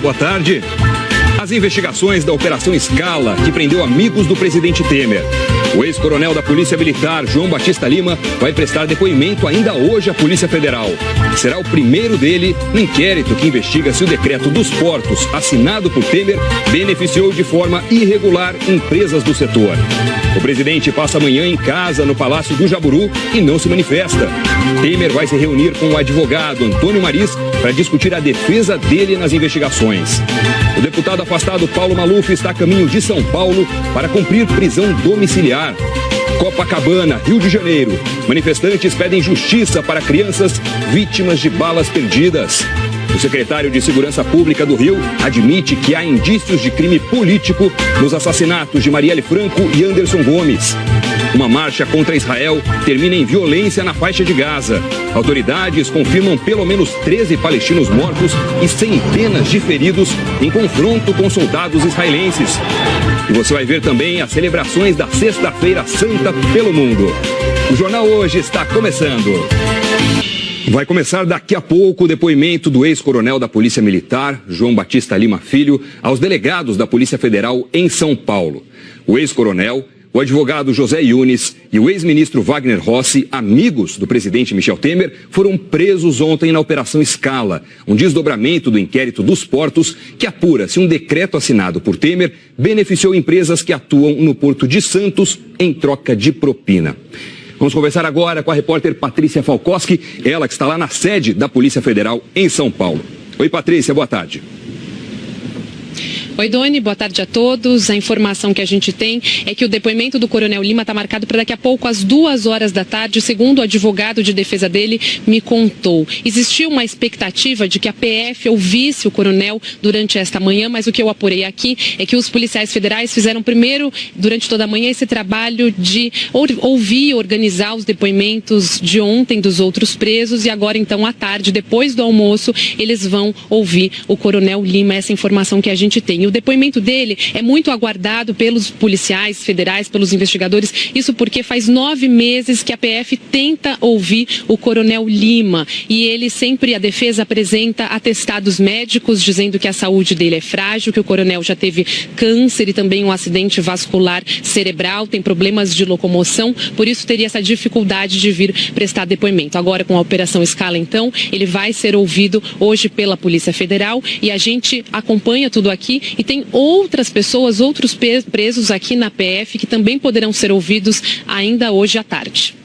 boa tarde. As investigações da Operação Scala, que prendeu amigos do presidente Temer. O ex-coronel da Polícia Militar, João Batista Lima, vai prestar depoimento ainda hoje à Polícia Federal. Será o primeiro dele no inquérito que investiga se o decreto dos portos, assinado por Temer, beneficiou de forma irregular empresas do setor. O presidente passa amanhã em casa, no Palácio do Jaburu, e não se manifesta. Temer vai se reunir com o advogado Antônio Maris para discutir a defesa dele nas investigações. O deputado afastado Paulo Maluf está a caminho de São Paulo para cumprir prisão domiciliar. Copacabana, Rio de Janeiro. Manifestantes pedem justiça para crianças vítimas de balas perdidas. O secretário de Segurança Pública do Rio admite que há indícios de crime político nos assassinatos de Marielle Franco e Anderson Gomes. Uma marcha contra Israel termina em violência na faixa de Gaza. Autoridades confirmam pelo menos 13 palestinos mortos e centenas de feridos em confronto com soldados israelenses. E você vai ver também as celebrações da Sexta-feira Santa pelo mundo. O Jornal Hoje está começando. Vai começar daqui a pouco o depoimento do ex-coronel da Polícia Militar, João Batista Lima Filho, aos delegados da Polícia Federal em São Paulo. O ex-coronel, o advogado José Yunes e o ex-ministro Wagner Rossi, amigos do presidente Michel Temer, foram presos ontem na Operação Scala, um desdobramento do inquérito dos portos que apura se um decreto assinado por Temer beneficiou empresas que atuam no Porto de Santos em troca de propina. Vamos conversar agora com a repórter Patrícia Falkowski, ela que está lá na sede da Polícia Federal em São Paulo. Oi, Patrícia, boa tarde. Oi, Doni, boa tarde a todos. A informação que a gente tem é que o depoimento do Coronel Lima está marcado para daqui a pouco, às 2 da tarde, segundo o advogado de defesa dele me contou. Existia uma expectativa de que a PF ouvisse o coronel durante esta manhã, mas o que eu apurei aqui é que os policiais federais fizeram primeiro, durante toda a manhã, esse trabalho de ouvir e organizar os depoimentos de ontem dos outros presos e agora, então, à tarde, depois do almoço, eles vão ouvir o Coronel Lima, essa informação que a gente tem. O depoimento dele é muito aguardado pelos policiais federais, pelos investigadores, isso porque faz 9 meses que a PF tenta ouvir o Coronel Lima e ele sempre, a defesa apresenta atestados médicos dizendo que a saúde dele é frágil, que o coronel já teve câncer e também um acidente vascular cerebral, tem problemas de locomoção, por isso teria essa dificuldade de vir prestar depoimento. Agora, com a Operação Scala, então, ele vai ser ouvido hoje pela Polícia Federal e a gente acompanha tudo aqui. E tem outras pessoas, outros presos aqui na PF que também poderão ser ouvidos ainda hoje à tarde.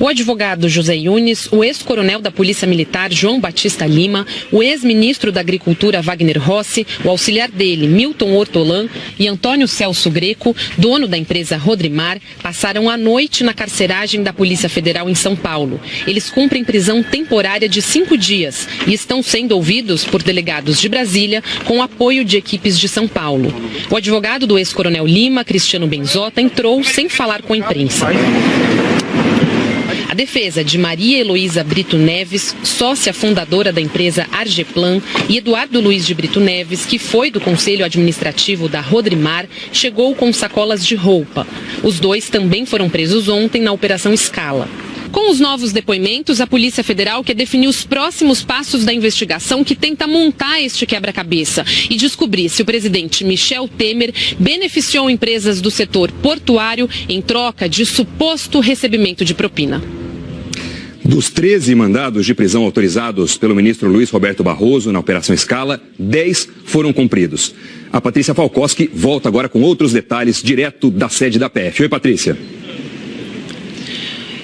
O advogado José Yunes, o ex-coronel da Polícia Militar João Batista Lima, o ex-ministro da Agricultura Wagner Rossi, o auxiliar dele Milton Ortolan e Antônio Celso Greco, dono da empresa Rodrimar, passaram a noite na carceragem da Polícia Federal em São Paulo. Eles cumprem prisão temporária de 5 dias e estão sendo ouvidos por delegados de Brasília com apoio de equipes de São Paulo. O advogado do ex-coronel Lima, Cristiano Benzota, entrou sem falar com a imprensa. A defesa de Maria Heloísa Brito Neves, sócia fundadora da empresa Argeplan, e Eduardo Luiz de Brito Neves, que foi do Conselho Administrativo da Rodrimar, chegou com sacolas de roupa. Os dois também foram presos ontem na Operação Scala. Com os novos depoimentos, a Polícia Federal quer definir os próximos passos da investigação que tenta montar este quebra-cabeça e descobrir se o presidente Michel Temer beneficiou empresas do setor portuário em troca de suposto recebimento de propina. Dos 13 mandados de prisão autorizados pelo ministro Luiz Roberto Barroso na Operação Scala, 10 foram cumpridos. A Patrícia Falkowski volta agora com outros detalhes direto da sede da PF. Oi, Patrícia.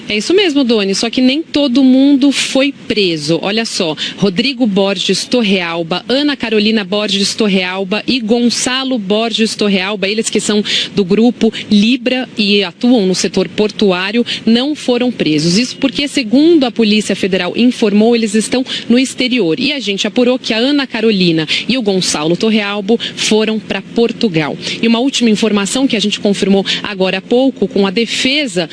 É isso mesmo, Doni, só que nem todo mundo foi preso. Olha só, Rodrigo Borges Torrealba, Ana Carolina Borges Torrealba e Gonçalo Borges Torrealba, eles que são do grupo Libra e atuam no setor portuário, não foram presos. Isso porque, segundo a Polícia Federal informou, eles estão no exterior. E a gente apurou que a Ana Carolina e o Gonçalo Torrealba foram para Portugal. E uma última informação que a gente confirmou agora há pouco com a defesa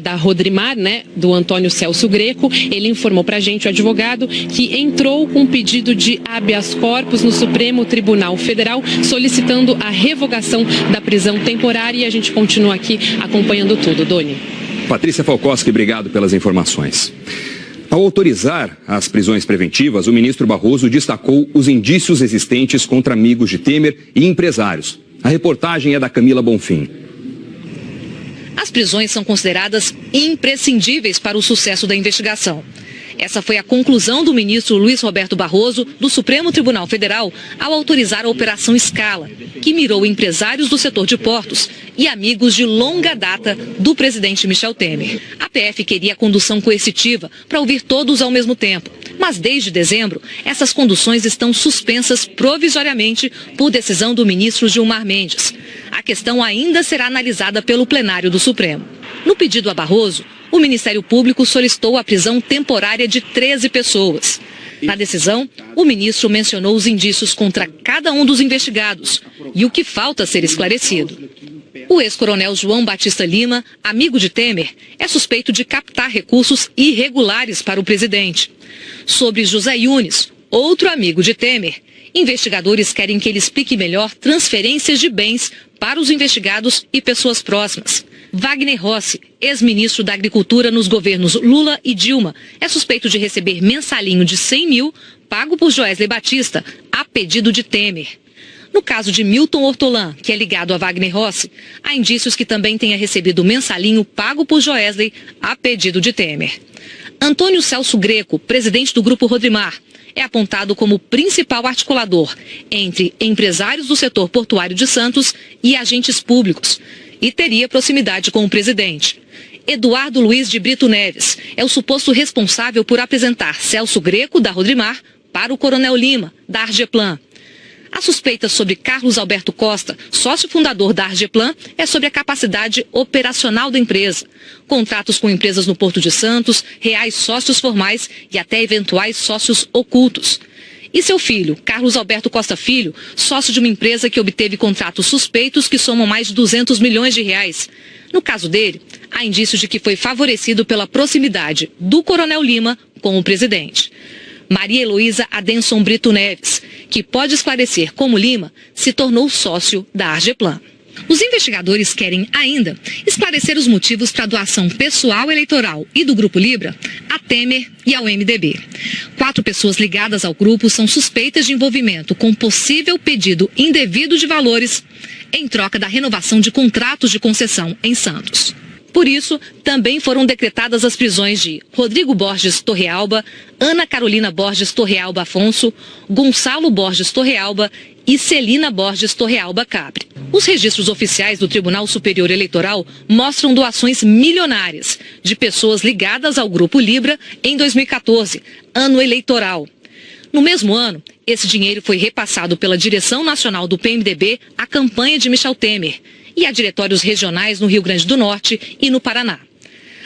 da Rodrimar, do Antônio Celso Greco, ele informou pra gente, o advogado, que entrou com um pedido de habeas corpus no Supremo Tribunal Federal, solicitando a revogação da prisão temporária e a gente continua aqui acompanhando tudo. Doni. Patrícia Falkowski, obrigado pelas informações. Ao autorizar as prisões preventivas, o ministro Barroso destacou os indícios existentes contra amigos de Temer e empresários. A reportagem é da Camila Bonfim. As prisões são consideradas imprescindíveis para o sucesso da investigação. Essa foi a conclusão do ministro Luiz Roberto Barroso, do Supremo Tribunal Federal, ao autorizar a Operação Scala, que mirou empresários do setor de portos e amigos de longa data do presidente Michel Temer. A PF queria a condução coercitiva para ouvir todos ao mesmo tempo, mas desde dezembro, essas conduções estão suspensas provisoriamente por decisão do ministro Gilmar Mendes. A questão ainda será analisada pelo plenário do Supremo. No pedido a Barroso, o Ministério Público solicitou a prisão temporária de 13 pessoas. Na decisão, o ministro mencionou os indícios contra cada um dos investigados e o que falta ser esclarecido. O ex-coronel João Batista Lima, amigo de Temer, é suspeito de captar recursos irregulares para o presidente. Sobre José Yunes, outro amigo de Temer, investigadores querem que ele explique melhor transferências de bens para os investigados e pessoas próximas. Wagner Rossi, ex-ministro da Agricultura nos governos Lula e Dilma, é suspeito de receber mensalinho de 100 mil pago por Joesley Batista, a pedido de Temer. No caso de Milton Ortolan, que é ligado a Wagner Rossi, há indícios que também tenha recebido mensalinho pago por Joesley, a pedido de Temer. Antônio Celso Greco, presidente do Grupo Rodrimar, é apontado como principal articulador entre empresários do setor portuário de Santos e agentes públicos, e teria proximidade com o presidente. Eduardo Luiz de Brito Neves é o suposto responsável por apresentar Celso Greco, da Rodrimar, para o Coronel Lima, da Argeplan. A suspeita sobre Carlos Alberto Costa, sócio fundador da Argeplan, é sobre a capacidade operacional da empresa. Contratos com empresas no Porto de Santos, reais sócios formais e até eventuais sócios ocultos. E seu filho, Carlos Alberto Costa Filho, sócio de uma empresa que obteve contratos suspeitos que somam mais de 200 milhões de reais. No caso dele, há indícios de que foi favorecido pela proximidade do Coronel Lima com o presidente. Maria Heloísa Adenson Brito Neves, que pode esclarecer como Lima se tornou sócio da Argeplan. Os investigadores querem ainda esclarecer os motivos para a doação pessoal eleitoral e do Grupo Libra a Temer e ao MDB. 4 pessoas ligadas ao grupo são suspeitas de envolvimento com possível pedido indevido de valores em troca da renovação de contratos de concessão em Santos. Por isso, também foram decretadas as prisões de Rodrigo Borges Torrealba, Ana Carolina Borges Torrealba Afonso, Gonçalo Borges Torrealba e Celina Borges Torrealba Capri. Os registros oficiais do Tribunal Superior Eleitoral mostram doações milionárias de pessoas ligadas ao Grupo Libra em 2014, ano eleitoral. No mesmo ano, esse dinheiro foi repassado pela direção nacional do PMDB à campanha de Michel Temer e a diretórios regionais no Rio Grande do Norte e no Paraná.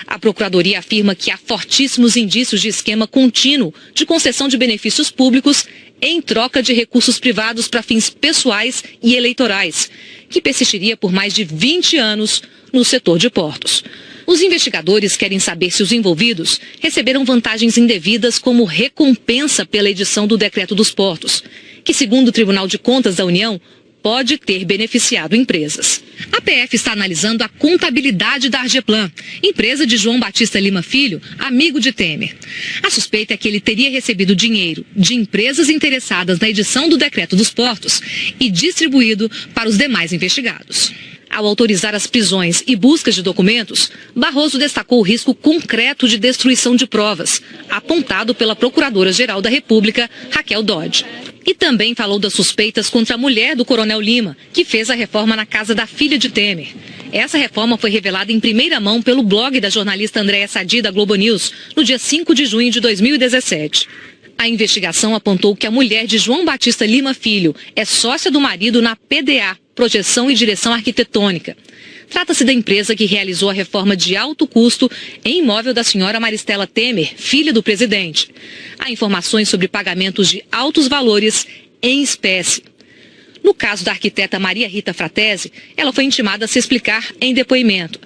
A Procuradoria afirma que há fortíssimos indícios de esquema contínuo de concessão de benefícios públicos em troca de recursos privados para fins pessoais e eleitorais, que persistiria por mais de 20 anos no setor de portos. Os investigadores querem saber se os envolvidos receberam vantagens indevidas como recompensa pela edição do Decreto dos Portos, que, segundo o Tribunal de Contas da União, pode ter beneficiado empresas. A PF está analisando a contabilidade da Argeplan, empresa de João Batista Lima Filho, amigo de Temer. A suspeita é que ele teria recebido dinheiro de empresas interessadas na edição do Decreto dos Portos e distribuído para os demais investigados. Ao autorizar as prisões e buscas de documentos, Barroso destacou o risco concreto de destruição de provas, apontado pela Procuradora-Geral da República, Raquel Dodge. E também falou das suspeitas contra a mulher do Coronel Lima, que fez a reforma na casa da filha de Temer. Essa reforma foi revelada em primeira mão pelo blog da jornalista Andréa Sadi, da Globo News, no dia 5 de junho de 2017. A investigação apontou que a mulher de João Batista Lima Filho é sócia do marido na PDA, Projeção e Direção Arquitetônica. Trata-se da empresa que realizou a reforma de alto custo em imóvel da senhora Maristela Temer, filha do presidente. Há informações sobre pagamentos de altos valores em espécie. No caso da arquiteta Maria Rita Fratesi, ela foi intimada a se explicar em depoimento.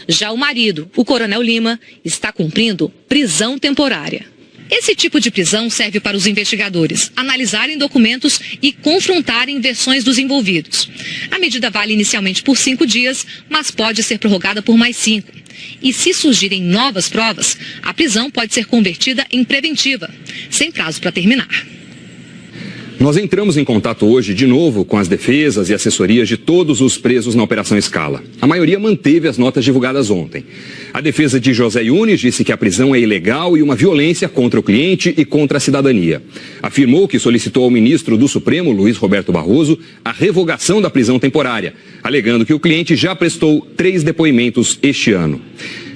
Já o marido, o Coronel Lima, está cumprindo prisão temporária. Esse tipo de prisão serve para os investigadores analisarem documentos e confrontarem versões dos envolvidos. A medida vale inicialmente por 5 dias, mas pode ser prorrogada por mais 5. E se surgirem novas provas, a prisão pode ser convertida em preventiva, sem prazo para terminar. Nós entramos em contato hoje de novo com as defesas e assessorias de todos os presos na Operação Scala. A maioria manteve as notas divulgadas ontem. A defesa de José Yunes disse que a prisão é ilegal e uma violência contra o cliente e contra a cidadania. Afirmou que solicitou ao ministro do Supremo, Luiz Roberto Barroso, a revogação da prisão temporária, alegando que o cliente já prestou 3 depoimentos este ano.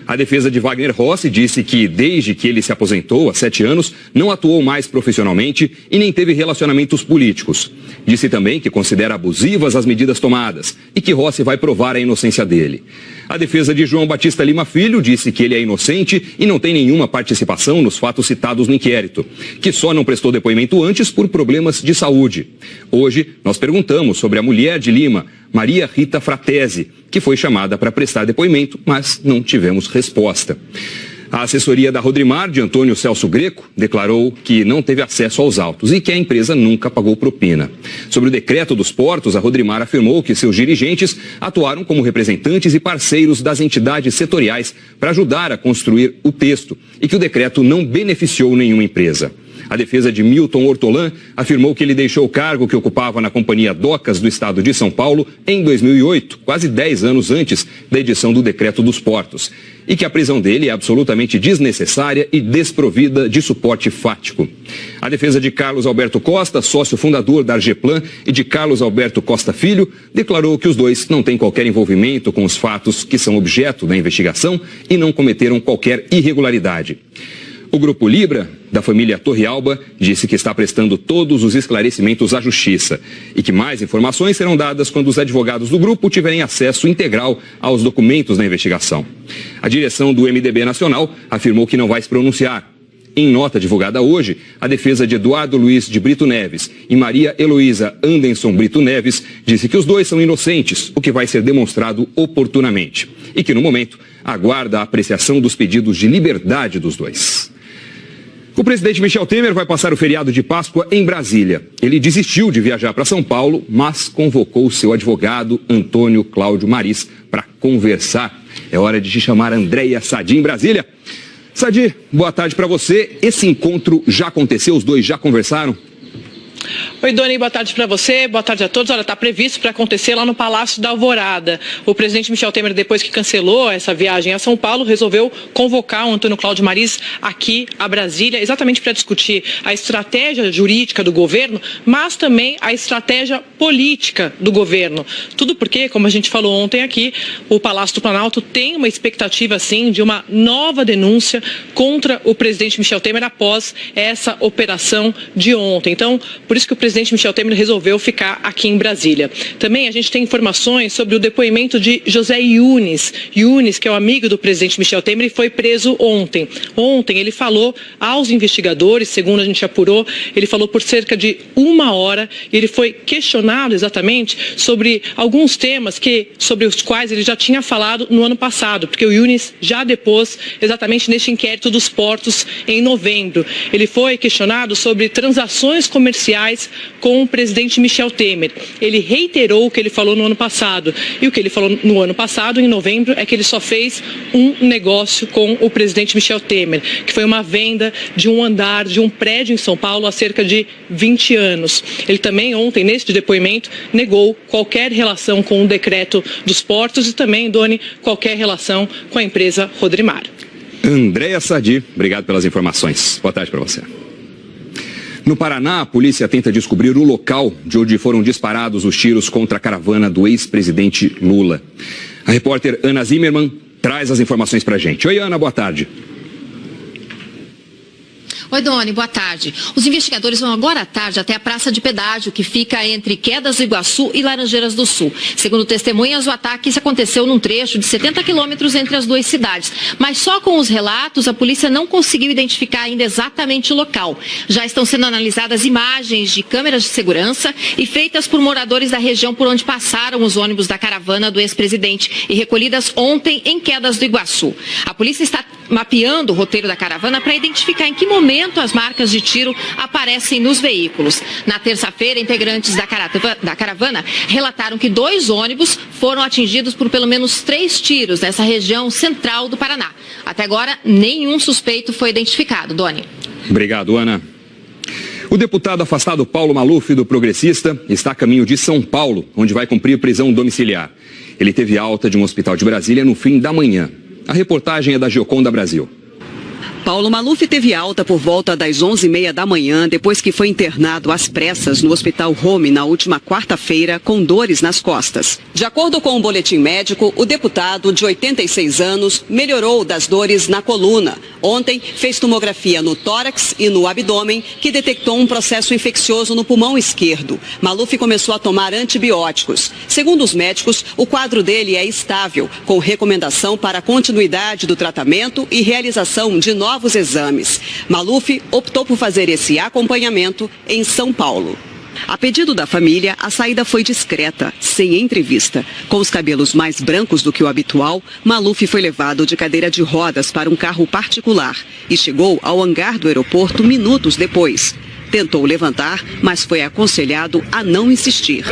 A defesa de Wagner Rossi disse que, desde que ele se aposentou há 7 anos, não atuou mais profissionalmente e nem teve relacionamentos políticos. Disse também que considera abusivas as medidas tomadas e que Rossi vai provar a inocência dele. A defesa de João Batista Lima Filho disse que ele é inocente e não tem nenhuma participação nos fatos citados no inquérito, que só não prestou depoimento antes por problemas de saúde. Hoje, nós perguntamos sobre a mulher de Lima, Maria Rita Fratesi, que foi chamada para prestar depoimento, mas não tivemos resposta. A assessoria da Rodrimar, de Antônio Celso Greco, declarou que não teve acesso aos autos e que a empresa nunca pagou propina. Sobre o decreto dos portos, a Rodrimar afirmou que seus dirigentes atuaram como representantes e parceiros das entidades setoriais para ajudar a construir o texto e que o decreto não beneficiou nenhuma empresa. A defesa de Milton Ortolan afirmou que ele deixou o cargo que ocupava na Companhia Docas do Estado de São Paulo em 2008, quase 10 anos antes da edição do Decreto dos Portos, e que a prisão dele é absolutamente desnecessária e desprovida de suporte fático. A defesa de Carlos Alberto Costa, sócio fundador da Argeplan, e de Carlos Alberto Costa Filho, declarou que os dois não têm qualquer envolvimento com os fatos que são objeto da investigação e não cometeram qualquer irregularidade. O Grupo Libra, da família Torrealba, disse que está prestando todos os esclarecimentos à Justiça e que mais informações serão dadas quando os advogados do grupo tiverem acesso integral aos documentos da investigação. A direção do MDB Nacional afirmou que não vai se pronunciar. Em nota divulgada hoje, a defesa de Eduardo Luiz de Brito Neves e Maria Heloísa Anderson Brito Neves disse que os dois são inocentes, o que vai ser demonstrado oportunamente, e que, no momento, aguarda a apreciação dos pedidos de liberdade dos dois. O presidente Michel Temer vai passar o feriado de Páscoa em Brasília. Ele desistiu de viajar para São Paulo, mas convocou seu advogado Antônio Cláudio Maris para conversar. É hora de te chamar Andréia Sadi em Brasília. Sadi, boa tarde para você. Esse encontro já aconteceu? Os dois já conversaram? Oi, Doni, boa tarde para você, boa tarde a todos. Olha, está previsto para acontecer lá no Palácio da Alvorada. O presidente Michel Temer, depois que cancelou essa viagem a São Paulo, resolveu convocar o Antônio Cláudio Maris aqui a Brasília, exatamente para discutir a estratégia jurídica do governo, mas também a estratégia política do governo. Tudo porque, como a gente falou ontem aqui, o Palácio do Planalto tem uma expectativa, sim, de uma nova denúncia contra o presidente Michel Temer após essa operação de ontem. Então, por isso que o presidente Michel Temer resolveu ficar aqui em Brasília. Também a gente tem informações sobre o depoimento de José Yunes. Yunes, que é o amigo do presidente Michel Temer, e foi preso ontem. Ontem ele falou aos investigadores, segundo a gente apurou, ele falou por cerca de 1 hora e ele foi questionado exatamente sobre alguns temas sobre os quais ele já tinha falado no ano passado, porque o Yunes já depôs exatamente neste inquérito dos portos em novembro. Ele foi questionado sobre transações comerciais com o presidente Michel Temer. Ele reiterou o que ele falou no ano passado. E o que ele falou no ano passado, em novembro, é que ele só fez um negócio com o presidente Michel Temer, que foi uma venda de um andar de um prédio em São Paulo há cerca de 20 anos. Ele também, ontem, neste depoimento, negou qualquer relação com o decreto dos portos e também, Doni, qualquer relação com a empresa Rodrimar. Andréia Sadi, obrigado pelas informações. Boa tarde para você. No Paraná, a polícia tenta descobrir o local de onde foram disparados os tiros contra a caravana do ex-presidente Lula. A repórter Ana Zimmermann traz as informações para a gente. Oi, Ana, boa tarde. Oi, Doni, boa tarde. Os investigadores vão agora à tarde até a Praça de Pedágio, que fica entre Quedas do Iguaçu e Laranjeiras do Sul. Segundo testemunhas, o ataque aconteceu num trecho de 70 quilômetros entre as duas cidades. Mas só com os relatos, a polícia não conseguiu identificar ainda exatamente o local. Já estão sendo analisadas imagens de câmeras de segurança e feitas por moradores da região por onde passaram os ônibus da caravana do ex-presidente e recolhidas ontem em Quedas do Iguaçu. A polícia está mapeando o roteiro da caravana para identificar em que momento as marcas de tiro aparecem nos veículos. Na terça-feira, integrantes da caravana relataram que 2 ônibus foram atingidos por pelo menos 3 tiros nessa região central do Paraná. Até agora, nenhum suspeito foi identificado. Doni. Obrigado, Ana. O deputado afastado Paulo Maluf, do Progressista, está a caminho de São Paulo, onde vai cumprir prisão domiciliar. Ele teve alta de um hospital de Brasília no fim da manhã. A reportagem é da Gioconda Brasil. Paulo Maluf teve alta por volta das 11h30 da manhã, depois que foi internado às pressas no Hospital Home na última quarta-feira, com dores nas costas. De acordo com o boletim médico, o deputado, de 86 anos, melhorou das dores na coluna. Ontem, fez tomografia no tórax e no abdômen, que detectou um processo infeccioso no pulmão esquerdo. Maluf começou a tomar antibióticos. Segundo os médicos, o quadro dele é estável, com recomendação para a continuidade do tratamento e realização de novos exames. Maluf optou por fazer esse acompanhamento em São Paulo. A pedido da família, a saída foi discreta, sem entrevista. Com os cabelos mais brancos do que o habitual, Maluf foi levado de cadeira de rodas para um carro particular e chegou ao hangar do aeroporto minutos depois. Tentou levantar, mas foi aconselhado a não insistir.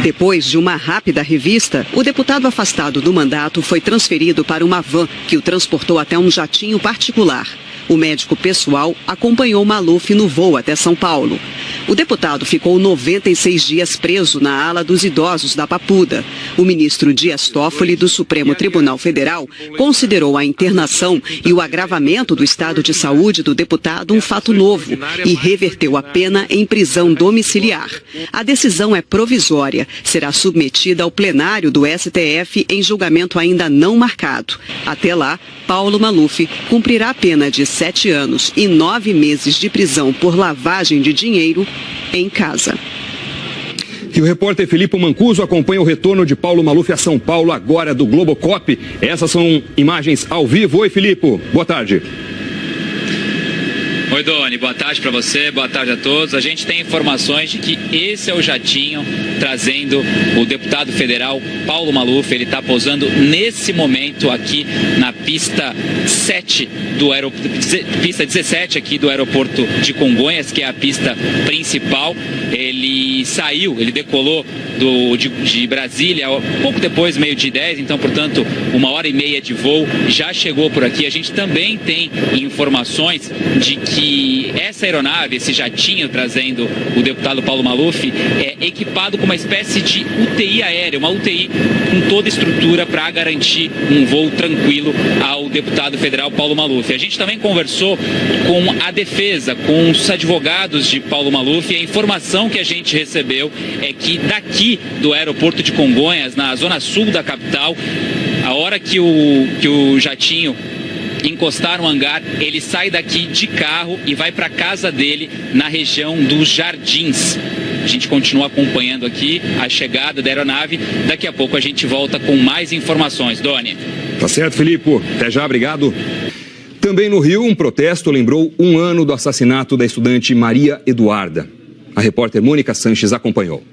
Depois de uma rápida revista, o deputado afastado do mandato foi transferido para uma van que o transportou até um jatinho particular. O médico pessoal acompanhou Maluf no voo até São Paulo. O deputado ficou 96 dias preso na ala dos idosos da Papuda. O ministro Dias Toffoli, do Supremo Tribunal Federal, considerou a internação e o agravamento do estado de saúde do deputado um fato novo e reverteu a pena em prisão domiciliar. A decisão é provisória, será submetida ao plenário do STF em julgamento ainda não marcado. Até lá, Paulo Maluf cumprirá a pena de 7 anos e 9 meses de prisão por lavagem de dinheiro em casa. E o repórter Filipe Mancuso acompanha o retorno de Paulo Maluf a São Paulo agora do Globocop. Essas são imagens ao vivo. Oi, Filipe. Boa tarde. Oi, Doni, boa tarde para você, boa tarde a todos. A gente tem informações de que esse é o jatinho trazendo o deputado federal Paulo Maluf. Ele está pousando nesse momento aqui na pista 7 do pista 17 aqui do aeroporto de Congonhas, que é a pista principal. Ele saiu, ele decolou de Brasília pouco depois, 12h10, então, portanto, 1h30 de voo, já chegou por aqui. A gente também tem informações de que essa aeronave, esse jatinho trazendo o deputado Paulo Maluf, é equipado com uma espécie de UTI aérea, uma UTI com toda a estrutura para garantir um voo tranquilo ao deputado federal Paulo Maluf. A gente também conversou com a defesa, com os advogados de Paulo Maluf, e a informação que a gente recebeu é que daqui do aeroporto de Congonhas, na zona sul da capital, a hora que o jatinho encostar no hangar, ele sai daqui de carro e vai para a casa dele na região dos Jardins. A gente continua acompanhando aqui a chegada da aeronave. Daqui a pouco a gente volta com mais informações. Doni. Tá certo, Filipe. Até já, obrigado. Também no Rio, um protesto lembrou 1 ano do assassinato da estudante Maria Eduarda. A repórter Mônica Sanches acompanhou.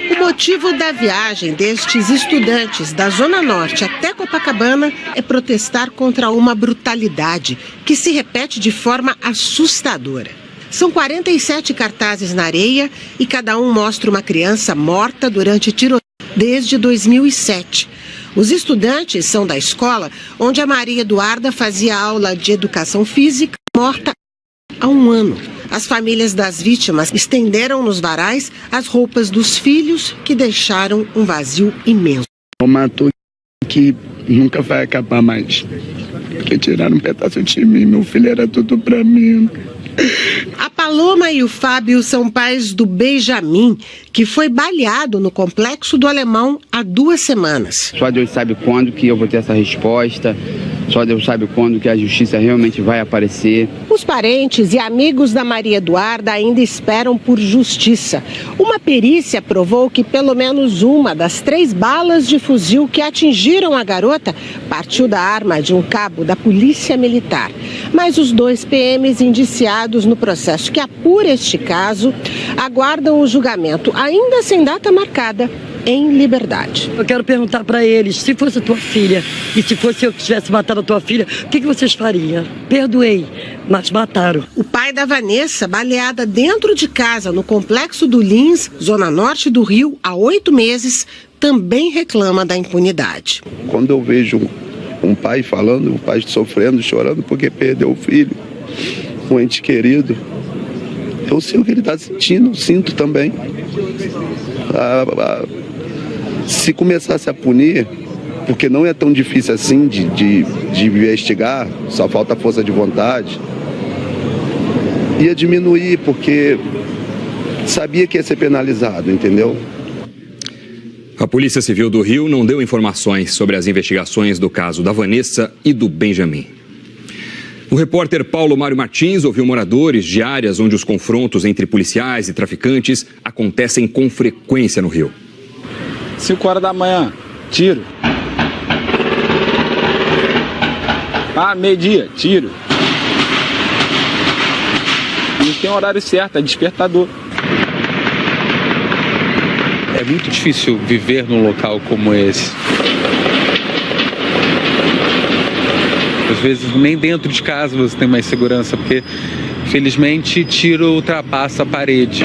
O motivo da viagem destes estudantes da Zona Norte até Copacabana é protestar contra uma brutalidade que se repete de forma assustadora. São 47 cartazes na areia e cada um mostra uma criança morta durante tiroteio desde 2007. Os estudantes são da escola onde a Maria Eduarda fazia aula de educação física, morta há 1 ano. As famílias das vítimas estenderam nos varais as roupas dos filhos, que deixaram um vazio imenso. Uma dor que nunca vai acabar mais. Porque tiraram um pedaço de mim, meu filho era tudo pra mim. A Paloma e o Fábio são pais do Benjamin, que foi baleado no Complexo do Alemão há 2 semanas. Só Deus sabe quando que eu vou ter essa resposta. Só Deus sabe quando que a justiça realmente vai aparecer. Os parentes e amigos da Maria Eduarda ainda esperam por justiça. Uma perícia provou que pelo menos uma das 3 balas de fuzil que atingiram a garota partiu da arma de um cabo da Polícia Militar. Mas os 2 PMs indiciados no processo que apura este caso aguardam o julgamento, ainda sem data marcada, em liberdade. Eu quero perguntar para eles, se fosse a tua filha e se fosse eu que tivesse matado a tua filha, o que vocês fariam? Perdoei, mas mataram. O pai da Vanessa, baleada dentro de casa no complexo do Lins, zona norte do Rio, há 8 meses, também reclama da impunidade. Quando eu vejo um pai falando, um pai sofrendo, chorando porque perdeu o filho, um ente querido, eu sei o que ele está sentindo, sinto também. Se começasse a punir, porque não é tão difícil assim de investigar, só falta força de vontade, ia diminuir, porque sabia que ia ser penalizado, entendeu? A Polícia Civil do Rio não deu informações sobre as investigações do caso da Vanessa e do Benjamin. O repórter Paulo Mário Martins ouviu moradores de áreas onde os confrontos entre policiais e traficantes acontecem com frequência no Rio. 5 horas da manhã, tiro. Meio-dia, tiro. Não tem horário certo, é despertador. É muito difícil viver num local como esse. Às vezes nem dentro de casa você tem mais segurança, porque felizmente tiro ultrapassa a parede.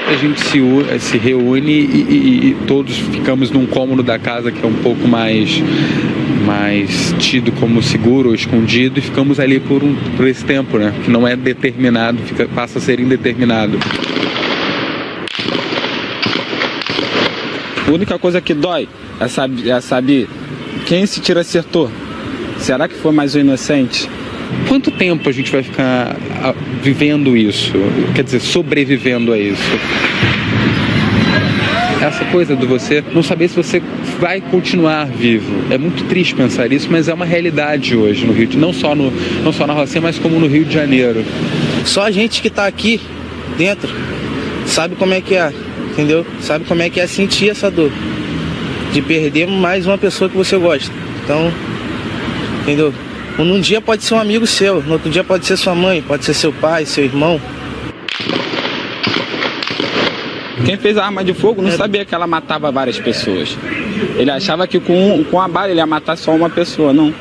A gente se reúne e todos ficamos num cômodo da casa que é um pouco mais tido como seguro ou escondido, e ficamos ali por esse tempo, né? Que não é determinado, passa a ser indeterminado. A única coisa que dói é saber quem esse tiro acertou. Será que foi mais um inocente? Quanto tempo a gente vai ficar vivendo isso? Quer dizer, sobrevivendo a isso? Essa coisa de você não saber se você vai continuar vivo. É muito triste pensar isso, mas é uma realidade hoje no Rio, não só na Rocinha, mas como no Rio de Janeiro. Só a gente que está aqui dentro sabe como é que é, entendeu? Sabe como é que é sentir essa dor de perder mais uma pessoa que você gosta. Então, entendeu? Num dia pode ser um amigo seu, no outro dia pode ser sua mãe, pode ser seu pai, seu irmão. Quem fez a arma de fogo não sabia que ela matava várias pessoas. Ele achava que com a bala ele ia matar só uma pessoa, não.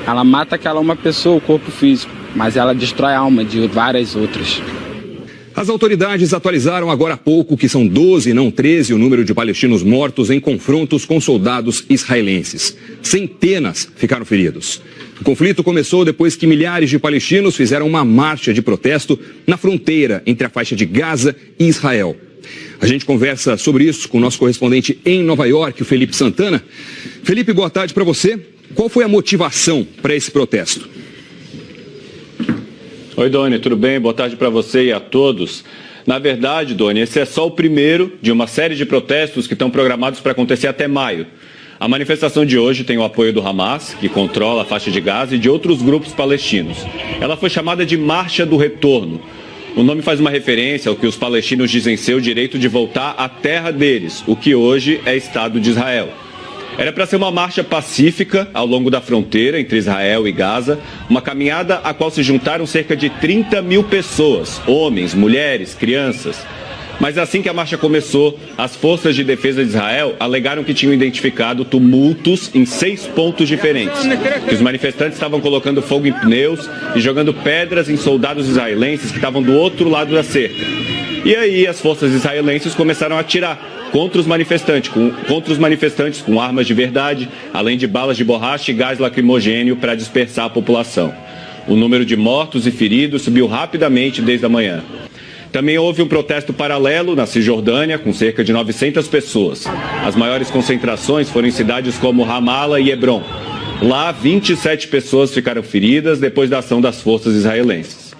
Ela mata aquela uma pessoa, o corpo físico, mas ela destrói a alma de várias outras. As autoridades atualizaram agora há pouco que são 12, não 13, o número de palestinos mortos em confrontos com soldados israelenses. Centenas ficaram feridos. O conflito começou depois que milhares de palestinos fizeram uma marcha de protesto na fronteira entre a faixa de Gaza e Israel. A gente conversa sobre isso com o nosso correspondente em Nova York, o Felipe Santana. Felipe, boa tarde para você. Qual foi a motivação para esse protesto? Oi, Doni, tudo bem? Boa tarde para você e a todos. Na verdade, Doni, esse é só o primeiro de uma série de protestos que estão programados para acontecer até maio. A manifestação de hoje tem o apoio do Hamas, que controla a faixa de Gaza, e de outros grupos palestinos. Ela foi chamada de Marcha do Retorno. O nome faz uma referência ao que os palestinos dizem ser o direito de voltar à terra deles, o que hoje é Estado de Israel. Era para ser uma marcha pacífica ao longo da fronteira entre Israel e Gaza, uma caminhada a qual se juntaram cerca de 30 mil pessoas, homens, mulheres, crianças. Mas assim que a marcha começou, as forças de defesa de Israel alegaram que tinham identificado tumultos em 6 pontos diferentes, que os manifestantes estavam colocando fogo em pneus e jogando pedras em soldados israelenses que estavam do outro lado da cerca. E aí as forças israelenses começaram a atirar contra os manifestantes com armas de verdade, além de balas de borracha e gás lacrimogêneo para dispersar a população. O número de mortos e feridos subiu rapidamente desde a manhã. Também houve um protesto paralelo na Cisjordânia, com cerca de 900 pessoas. As maiores concentrações foram em cidades como Ramala e Hebron. Lá, 27 pessoas ficaram feridas depois da ação das forças israelenses.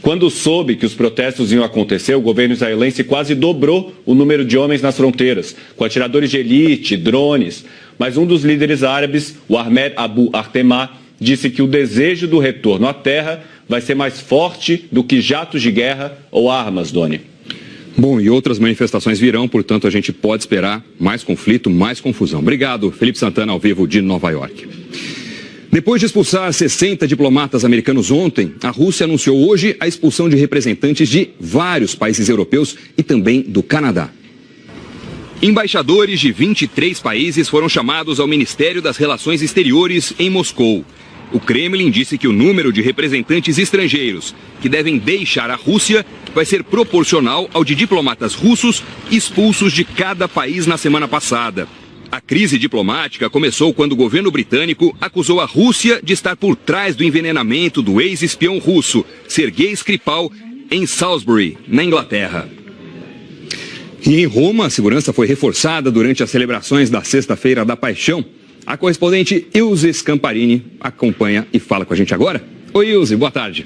Quando soube que os protestos iam acontecer, o governo israelense quase dobrou o número de homens nas fronteiras, com atiradores de elite, drones. Mas um dos líderes árabes, o Ahmed Abu Artemah, disse que o desejo do retorno à terra vai ser mais forte do que jatos de guerra ou armas, Doni. Bom, e outras manifestações virão, portanto a gente pode esperar mais conflito, mais confusão. Obrigado, Felipe Santana, ao vivo de Nova York. Depois de expulsar 60 diplomatas americanos ontem, a Rússia anunciou hoje a expulsão de representantes de vários países europeus e também do Canadá. Embaixadores de 23 países foram chamados ao Ministério das Relações Exteriores em Moscou. O Kremlin disse que o número de representantes estrangeiros que devem deixar a Rússia vai ser proporcional ao de diplomatas russos expulsos de cada país na semana passada. A crise diplomática começou quando o governo britânico acusou a Rússia de estar por trás do envenenamento do ex-espião russo, Sergei Skripal, em Salisbury, na Inglaterra. E em Roma, a segurança foi reforçada durante as celebrações da Sexta-feira da Paixão. A correspondente Ilse Scamparini acompanha e fala com a gente agora. Oi, Ilse, boa tarde.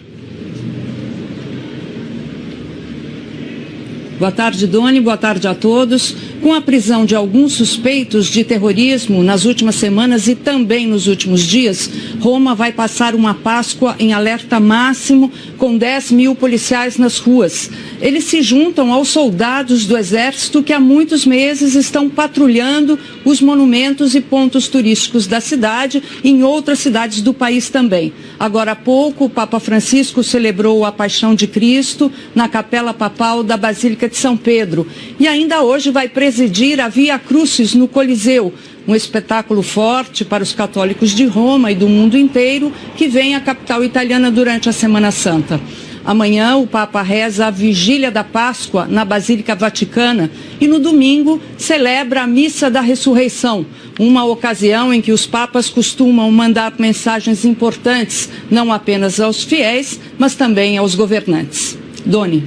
Boa tarde, Doni. Boa tarde a todos. Com a prisão de alguns suspeitos de terrorismo nas últimas semanas e também nos últimos dias, Roma vai passar uma Páscoa em alerta máximo com 10 mil policiais nas ruas. Eles se juntam aos soldados do Exército que há muitos meses estão patrulhando os monumentos e pontos turísticos da cidade e em outras cidades do país também. Agora há pouco, o Papa Francisco celebrou a Paixão de Cristo na Capela Papal da Basílica de São Pedro e ainda hoje vai presidir a Via Crucis no Coliseu, um espetáculo forte para os católicos de Roma e do mundo inteiro que vem à capital italiana durante a Semana Santa. Amanhã o Papa reza a Vigília da Páscoa na Basílica Vaticana e no domingo celebra a Missa da Ressurreição, uma ocasião em que os papas costumam mandar mensagens importantes, não apenas aos fiéis, mas também aos governantes. Doni.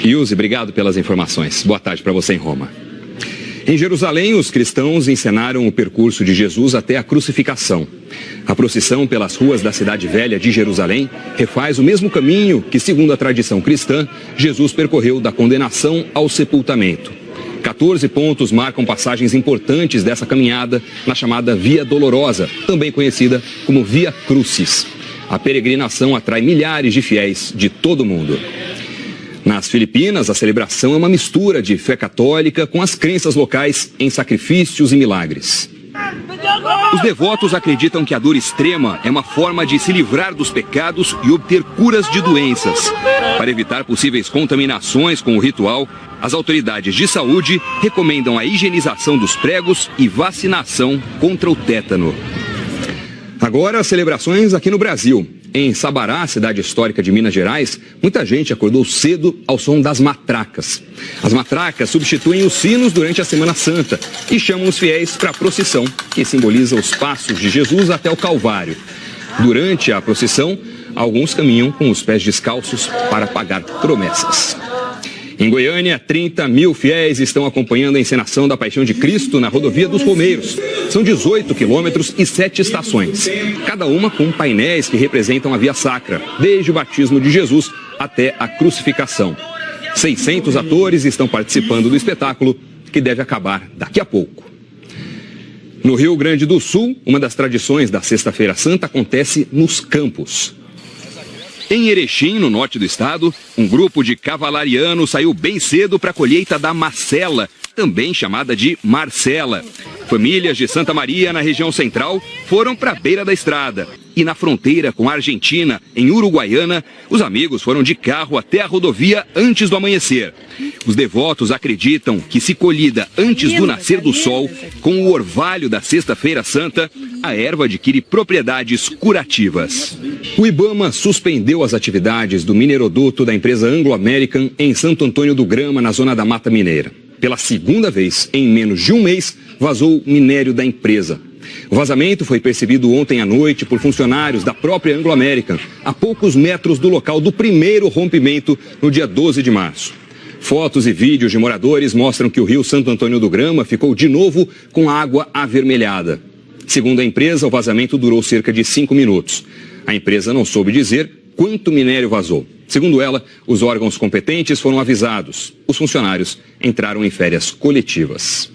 Ilse, obrigado pelas informações. Boa tarde para você em Roma. Em Jerusalém, os cristãos encenaram o percurso de Jesus até a crucificação. A procissão pelas ruas da cidade velha de Jerusalém refaz o mesmo caminho que, segundo a tradição cristã, Jesus percorreu da condenação ao sepultamento. 14 pontos marcam passagens importantes dessa caminhada na chamada Via Dolorosa, também conhecida como Via Crucis. A peregrinação atrai milhares de fiéis de todo o mundo. Nas Filipinas, a celebração é uma mistura de fé católica com as crenças locais em sacrifícios e milagres. Os devotos acreditam que a dor extrema é uma forma de se livrar dos pecados e obter curas de doenças. Para evitar possíveis contaminações com o ritual, as autoridades de saúde recomendam a higienização dos pregos e vacinação contra o tétano. Agora, as celebrações aqui no Brasil. Em Sabará, cidade histórica de Minas Gerais, muita gente acordou cedo ao som das matracas. As matracas substituem os sinos durante a Semana Santa e chamam os fiéis para a procissão, que simboliza os passos de Jesus até o Calvário. Durante a procissão, alguns caminham com os pés descalços para pagar promessas. Em Goiânia, 30 mil fiéis estão acompanhando a encenação da Paixão de Cristo na rodovia dos Romeiros. São 18 quilômetros e 7 estações, cada uma com painéis que representam a Via Sacra, desde o batismo de Jesus até a crucificação. 600 atores estão participando do espetáculo, que deve acabar daqui a pouco. No Rio Grande do Sul, uma das tradições da Sexta-feira Santa acontece nos campos. Em Erechim, no norte do estado, um grupo de cavalarianos saiu bem cedo para a colheita da macela, também chamada de Marcela. Famílias de Santa Maria, na região central, foram para a beira da estrada. E na fronteira com a Argentina, em Uruguaiana, os amigos foram de carro até a rodovia antes do amanhecer. Os devotos acreditam que, se colhida antes do nascer do sol, com o orvalho da Sexta-feira Santa, a erva adquire propriedades curativas. O Ibama suspendeu as atividades do mineroduto da empresa Anglo American em Santo Antônio do Grama, na zona da Mata Mineira. Pela segunda vez em menos de um mês, vazou minério da empresa. O vazamento foi percebido ontem à noite por funcionários da própria Anglo American, a poucos metros do local do primeiro rompimento, no dia 12 de março. Fotos e vídeos de moradores mostram que o rio Santo Antônio do Grama ficou de novo com a água avermelhada. Segundo a empresa, o vazamento durou cerca de 5 minutos. A empresa não soube dizer quanto minério vazou. Segundo ela, os órgãos competentes foram avisados. Os funcionários entraram em férias coletivas.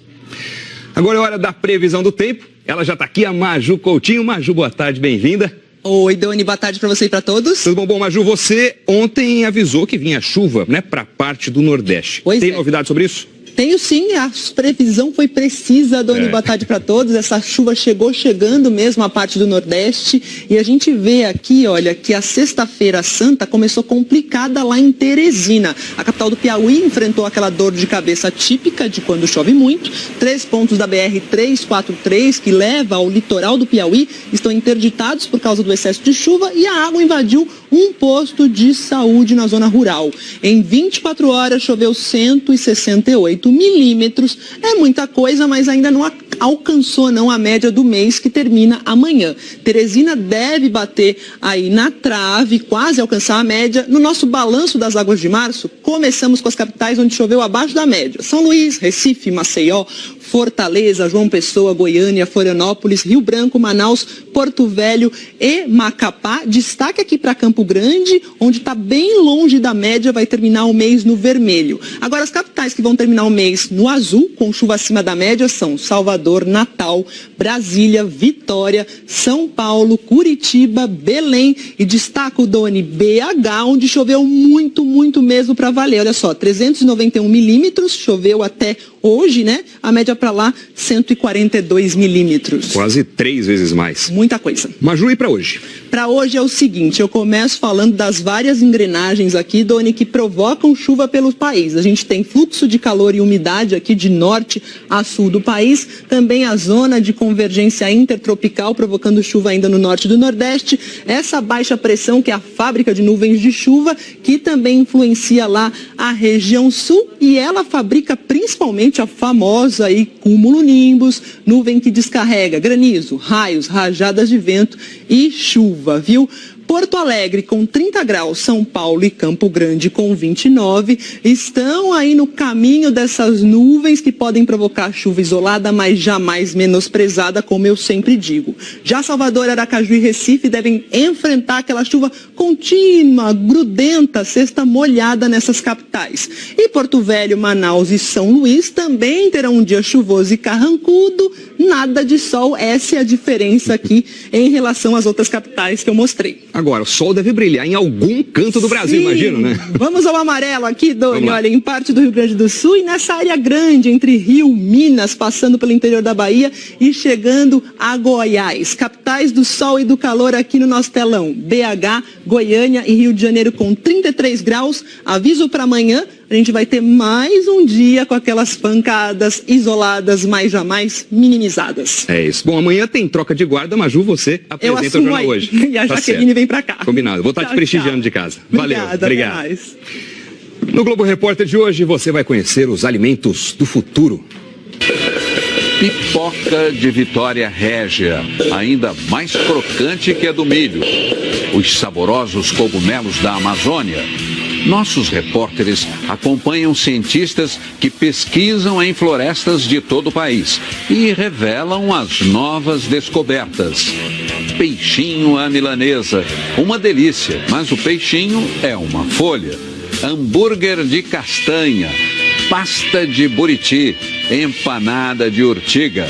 Agora é hora da previsão do tempo. Ela já está aqui, a Maju Coutinho. Maju, boa tarde, bem-vinda. Oi, Doni, boa tarde para você e para todos. Tudo bom? Bom, Maju, você ontem avisou que vinha chuva, né, para parte do Nordeste. Tem novidade sobre isso? Tenho sim, a previsão foi precisa, Doni, boa tarde para todos. Essa chuva chegando mesmo à parte do Nordeste e a gente vê aqui, olha, que a sexta-feira santa começou complicada lá em Teresina. A capital do Piauí enfrentou aquela dor de cabeça típica de quando chove muito. 3 pontos da BR-343, que leva ao litoral do Piauí, estão interditados por causa do excesso de chuva e a água invadiu um posto de saúde na zona rural. Em 24 horas choveu 168 milímetros. É muita coisa, mas ainda não alcançou a média do mês que termina amanhã. Teresina deve bater aí na trave, quase alcançar a média. No nosso balanço das águas de março, começamos com as capitais onde choveu abaixo da média. São Luís, Recife, Maceió, Fortaleza, João Pessoa, Goiânia, Florianópolis, Rio Branco, Manaus, Porto Velho e Macapá. Destaque aqui para Campo Grande, onde está bem longe da média, vai terminar o mês no vermelho. Agora, as capitais que vão terminar o mês no azul, com chuva acima da média, são Salvador, Natal, Brasília, Vitória, São Paulo, Curitiba, Belém e destaco, Doni, BH, onde choveu muito, muito mesmo para valer. Olha só, 391 milímetros, choveu até hoje, né? A média para lá, 142 milímetros. Quase 3 vezes mais. Muita coisa. Maju, e para hoje? Para hoje é o seguinte, eu começo falando das várias engrenagens aqui, Doni, que provocam chuva pelo país. A gente tem fluxo de calor e umidade aqui de norte a sul do país, também a zona de convergência intertropical provocando chuva ainda no norte do Nordeste, essa baixa pressão que é a fábrica de nuvens de chuva, que também influencia lá a região sul e ela fabrica principalmente a famosa aí cumulonimbus, nuvem que descarrega granizo, raios, rajadas de vento e chuva, viu? Porto Alegre com 30 graus, São Paulo e Campo Grande com 29, estão aí no caminho dessas nuvens que podem provocar chuva isolada, mas jamais menosprezada, como eu sempre digo. Já Salvador, Aracaju e Recife devem enfrentar aquela chuva contínua, grudenta, sexta molhada nessas capitais. E Porto Velho, Manaus e São Luís também terão um dia chuvoso e carrancudo, nada de sol, essa é a diferença aqui em relação às outras capitais que eu mostrei. Agora, o sol deve brilhar em algum canto do Brasil, imagino, né? Vamos ao amarelo aqui, Doni, olha, em parte do Rio Grande do Sul e nessa área grande, entre Rio, Minas, passando pelo interior da Bahia e chegando a Goiás. Capitais do sol e do calor aqui no nosso telão. BH, Goiânia e Rio de Janeiro com 33 graus. Aviso para amanhã, a gente vai ter mais um dia com aquelas pancadas isoladas, mas jamais minimizadas. É isso. Bom, amanhã tem troca de guarda, Maju, você apresenta o jornal aí hoje. E a Jaqueline vem pra cá. Combinado. Vou estar te prestigiando de casa. Valeu. Obrigado. No Globo Repórter de hoje, você vai conhecer os alimentos do futuro. Pipoca de Vitória Régia, ainda mais crocante que a do milho. Os saborosos cogumelos da Amazônia. Nossos repórteres acompanham cientistas que pesquisam em florestas de todo o país e revelam as novas descobertas. Peixinho à milanesa, uma delícia, mas o peixinho é uma folha. Hambúrguer de castanha, pasta de buriti, empanada de urtiga.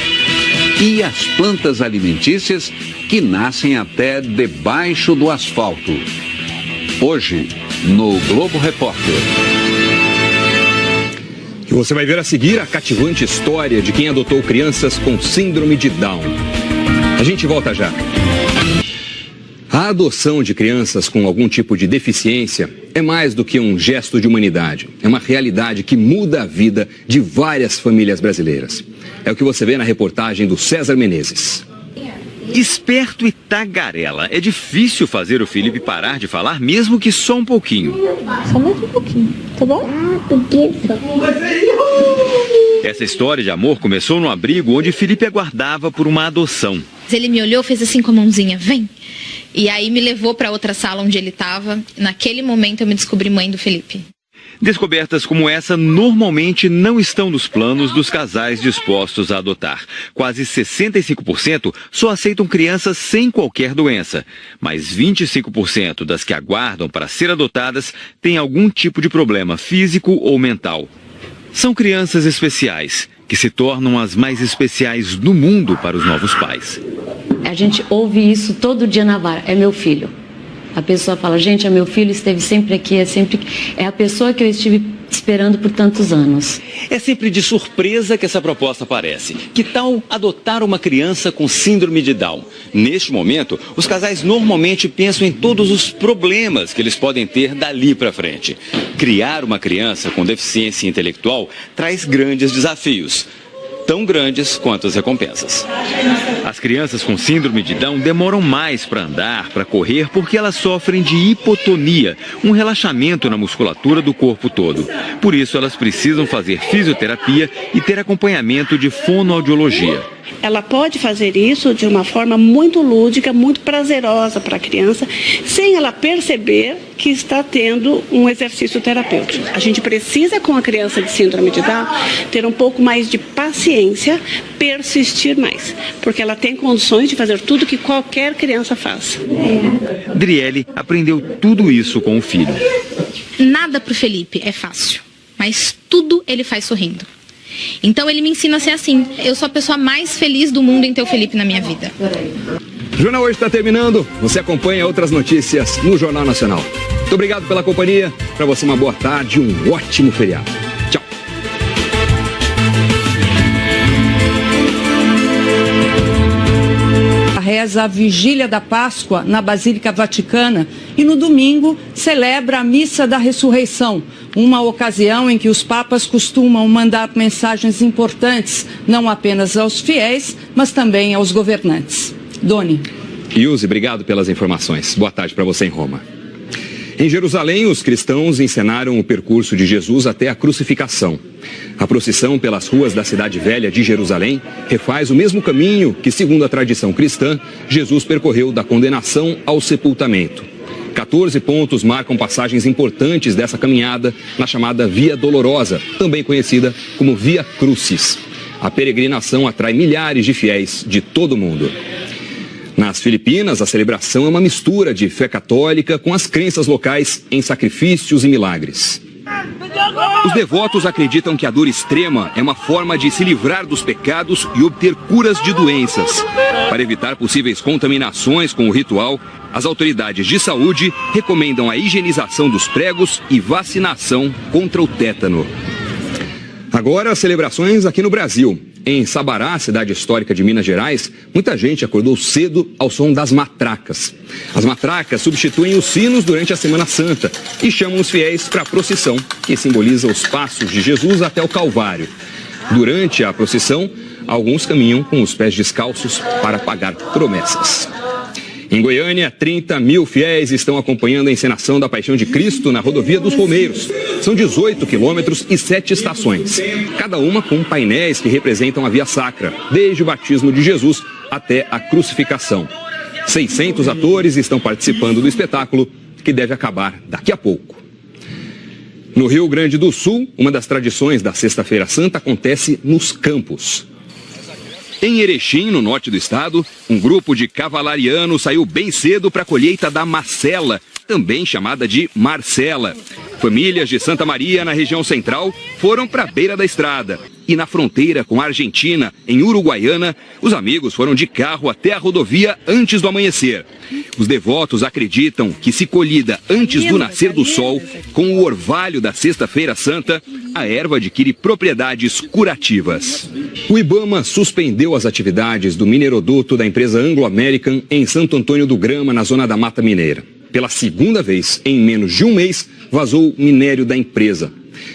E as plantas alimentícias que nascem até debaixo do asfalto. Hoje, no Globo Repórter. E você vai ver a seguir a cativante história de quem adotou crianças com síndrome de Down. A gente volta já. A adoção de crianças com algum tipo de deficiência é mais do que um gesto de humanidade. É uma realidade que muda a vida de várias famílias brasileiras. É o que você vê na reportagem do César Menezes. Esperto e tagarela. É difícil fazer o Felipe parar de falar, mesmo que só um pouquinho. Só mais um pouquinho, tá bom? Essa história de amor começou no abrigo onde Felipe aguardava por uma adoção. Ele me olhou, fez assim com a mãozinha, vem. E aí me levou para outra sala onde ele estava. Naquele momento eu me descobri mãe do Felipe. Descobertas como essa normalmente não estão nos planos dos casais dispostos a adotar. Quase 65% só aceitam crianças sem qualquer doença, mas 25% das que aguardam para ser adotadas têm algum tipo de problema físico ou mental. São crianças especiais, que se tornam as mais especiais do mundo para os novos pais. A gente ouve isso todo dia na vara, é meu filho. A pessoa fala, gente, é meu filho, esteve sempre aqui, é a pessoa que eu estive esperando por tantos anos. É sempre de surpresa que essa proposta aparece. Que tal adotar uma criança com síndrome de Down? Neste momento, os casais normalmente pensam em todos os problemas que eles podem ter dali para frente. Criar uma criança com deficiência intelectual traz grandes desafios. Tão grandes quanto as recompensas. As crianças com síndrome de Down demoram mais para andar, para correr, porque elas sofrem de hipotonia, um relaxamento na musculatura do corpo todo. Por isso, elas precisam fazer fisioterapia e ter acompanhamento de fonoaudiologia. Ela pode fazer isso de uma forma muito lúdica, muito prazerosa para a criança, sem ela perceber que está tendo um exercício terapêutico. A gente precisa, com a criança de síndrome de Down, ter um pouco mais de paciência, persistir mais, porque ela tem condições de fazer tudo que qualquer criança faz. Driele aprendeu tudo isso com o filho. Nada para o Felipe é fácil, mas tudo ele faz sorrindo. Então ele me ensina a ser assim. Eu sou a pessoa mais feliz do mundo em ter o Felipe na minha vida. O Jornal hoje está terminando. Você acompanha outras notícias no Jornal Nacional. Muito obrigado pela companhia. Para você uma boa tarde e um ótimo feriado. Tchau. Reza a Vigília da Páscoa na Basílica Vaticana e no domingo celebra a Missa da Ressurreição, uma ocasião em que os papas costumam mandar mensagens importantes, não apenas aos fiéis, mas também aos governantes. Doni. Ilse, obrigado pelas informações. Boa tarde para você em Roma. Em Jerusalém, os cristãos encenaram o percurso de Jesus até a crucificação. A procissão pelas ruas da cidade velha de Jerusalém refaz o mesmo caminho que, segundo a tradição cristã, Jesus percorreu da condenação ao sepultamento. 14 pontos marcam passagens importantes dessa caminhada na chamada Via Dolorosa, também conhecida como Via Crucis. A peregrinação atrai milhares de fiéis de todo o mundo. Nas Filipinas, a celebração é uma mistura de fé católica com as crenças locais em sacrifícios e milagres. Os devotos acreditam que a dor extrema é uma forma de se livrar dos pecados e obter curas de doenças. Para evitar possíveis contaminações com o ritual, as autoridades de saúde recomendam a higienização dos pregos e vacinação contra o tétano. Agora, as celebrações aqui no Brasil. Em Sabará, cidade histórica de Minas Gerais, muita gente acordou cedo ao som das matracas. As matracas substituem os sinos durante a Semana Santa e chamam os fiéis para a procissão, que simboliza os passos de Jesus até o Calvário. Durante a procissão, alguns caminham com os pés descalços para pagar promessas. Em Goiânia, 30 mil fiéis estão acompanhando a encenação da Paixão de Cristo na Rodovia dos Romeiros. São 18 quilômetros e 7 estações, cada uma com painéis que representam a Via Sacra, desde o batismo de Jesus até a crucificação. 600 atores estão participando do espetáculo, que deve acabar daqui a pouco. No Rio Grande do Sul, uma das tradições da Sexta-feira Santa acontece nos campos. Em Erechim, no norte do estado, um grupo de cavalarianos saiu bem cedo para a colheita da macela, também chamada de Marcela. Famílias de Santa Maria, na região central, foram para a beira da estrada. E na fronteira com a Argentina, em Uruguaiana, os amigos foram de carro até a rodovia antes do amanhecer. Os devotos acreditam que, se colhida antes do nascer do sol, com o orvalho da Sexta-feira Santa, a erva adquire propriedades curativas. O Ibama suspendeu as atividades do mineroduto da empresa Anglo American em Santo Antônio do Grama, na zona da Mata Mineira. Pela segunda vez em menos de um mês, vazou minério da empresa.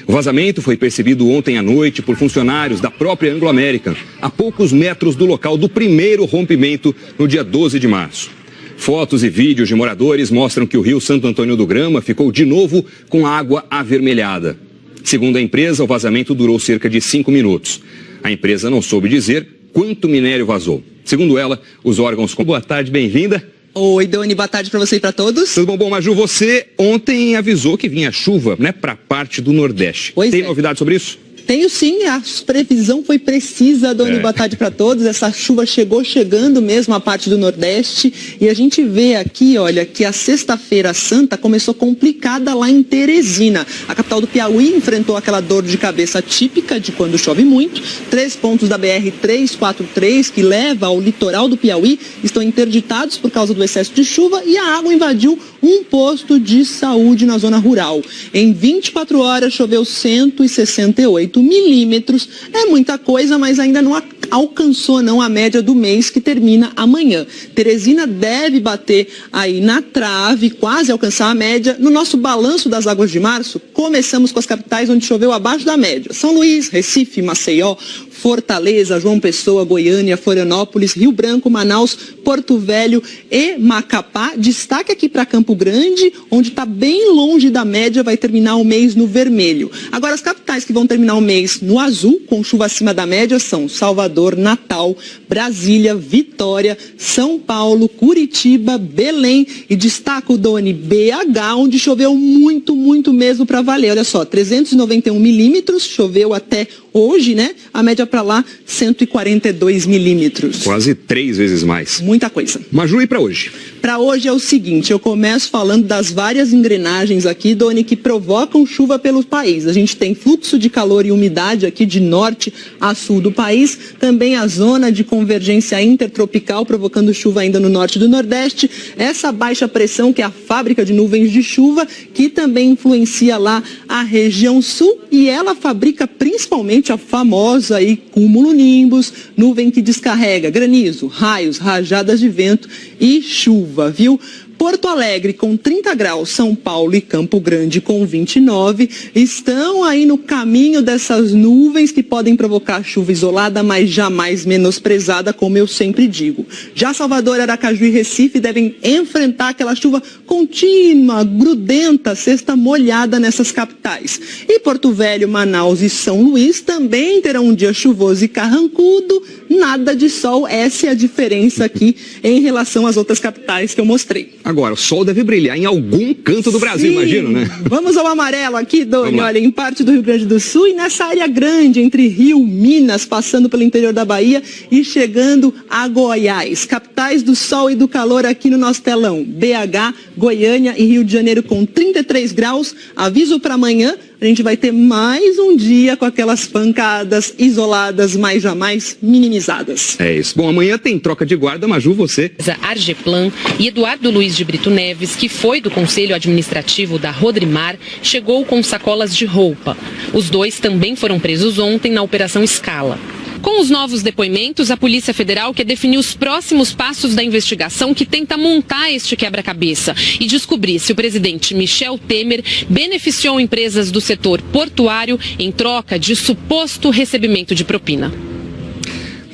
O vazamento foi percebido ontem à noite por funcionários da própria Anglo American, a poucos metros do local do primeiro rompimento, no dia 12 de março. Fotos e vídeos de moradores mostram que o rio Santo Antônio do Grama ficou de novo com água avermelhada. Segundo a empresa, o vazamento durou cerca de 5 minutos. A empresa não soube dizer quanto minério vazou. Segundo ela, os órgãos... Boa tarde, bem-vinda. Oi, Doni, boa tarde para você e para todos. Tudo bom, Maju? Você ontem avisou que vinha chuva, né, para parte do Nordeste. Pois Tem é. novidade sobre isso? Tenho sim, a previsão foi precisa, Doni, boa tarde para todos. Essa chuva chegando mesmo à parte do Nordeste e a gente vê aqui, olha, que a sexta-feira santa começou complicada lá em Teresina. A capital do Piauí enfrentou aquela dor de cabeça típica de quando chove muito. 3 pontos da BR-343, que leva ao litoral do Piauí, estão interditados por causa do excesso de chuva e a água invadiu um posto de saúde na zona rural. Em 24 horas choveu 168 milímetros. É muita coisa, mas ainda não alcançou não a média do mês que termina amanhã. Teresina deve bater aí na trave, quase alcançar a média. No nosso balanço das águas de março, começamos com as capitais onde choveu abaixo da média. São Luís, Recife, Maceió, Fortaleza, João Pessoa, Goiânia, Florianópolis, Rio Branco, Manaus, Porto Velho e Macapá. Destaque aqui para Campo Grande, onde está bem longe da média, vai terminar o mês no vermelho. Agora, as capitais que vão terminar o mês no azul, com chuva acima da média, são Salvador, Natal, Brasília, Vitória, São Paulo, Curitiba, Belém e destaco, Doni, BH, onde choveu muito mesmo para valer. Olha só, 391 milímetros, choveu até hoje, né? A média para lá, 142 milímetros. Quase 3 vezes mais. Muita coisa. Maju, e para hoje? Para hoje é o seguinte, eu começo falando das várias engrenagens aqui, Doni, que provocam chuva pelo país. A gente tem fluxo de calor e umidade aqui de norte a sul do país, também a zona de convergência intertropical provocando chuva ainda no norte do Nordeste, essa baixa pressão que é a fábrica de nuvens de chuva, que também influencia lá a região sul e ela fabrica principalmente a famosa aí cumulonimbus, nuvem que descarrega granizo, raios, rajadas de vento e chuva, viu? Porto Alegre com 30 graus, São Paulo e Campo Grande com 29, estão aí no caminho dessas nuvens que podem provocar chuva isolada, mas jamais menosprezada, como eu sempre digo. Já Salvador, Aracaju e Recife devem enfrentar aquela chuva contínua, grudenta, cesta molhada nessas capitais. E Porto Velho, Manaus e São Luís também terão um dia chuvoso e carrancudo, nada de sol, essa é a diferença aqui em relação às outras capitais que eu mostrei. Agora, o sol deve brilhar em algum canto do Brasil, imagino, né? Vamos ao amarelo aqui, Doni, olha, em parte do Rio Grande do Sul e nessa área grande, entre Rio, Minas, passando pelo interior da Bahia e chegando a Goiás. Capitais do sol e do calor aqui no nosso telão, BH, Goiânia e Rio de Janeiro com 33 graus, aviso para amanhã, a gente vai ter mais um dia com aquelas pancadas isoladas, mas jamais minimizadas. É isso. Bom, amanhã tem troca de guarda, Maju, você. Argeplan e Eduardo Luiz de Brito Neves, que foi do Conselho Administrativo da Rodrimar, chegou com sacolas de roupa. Os dois também foram presos ontem na Operação Scala. Com os novos depoimentos, a Polícia Federal quer definir os próximos passos da investigação que tenta montar este quebra-cabeça e descobrir se o presidente Michel Temer beneficiou empresas do setor portuário em troca de suposto recebimento de propina.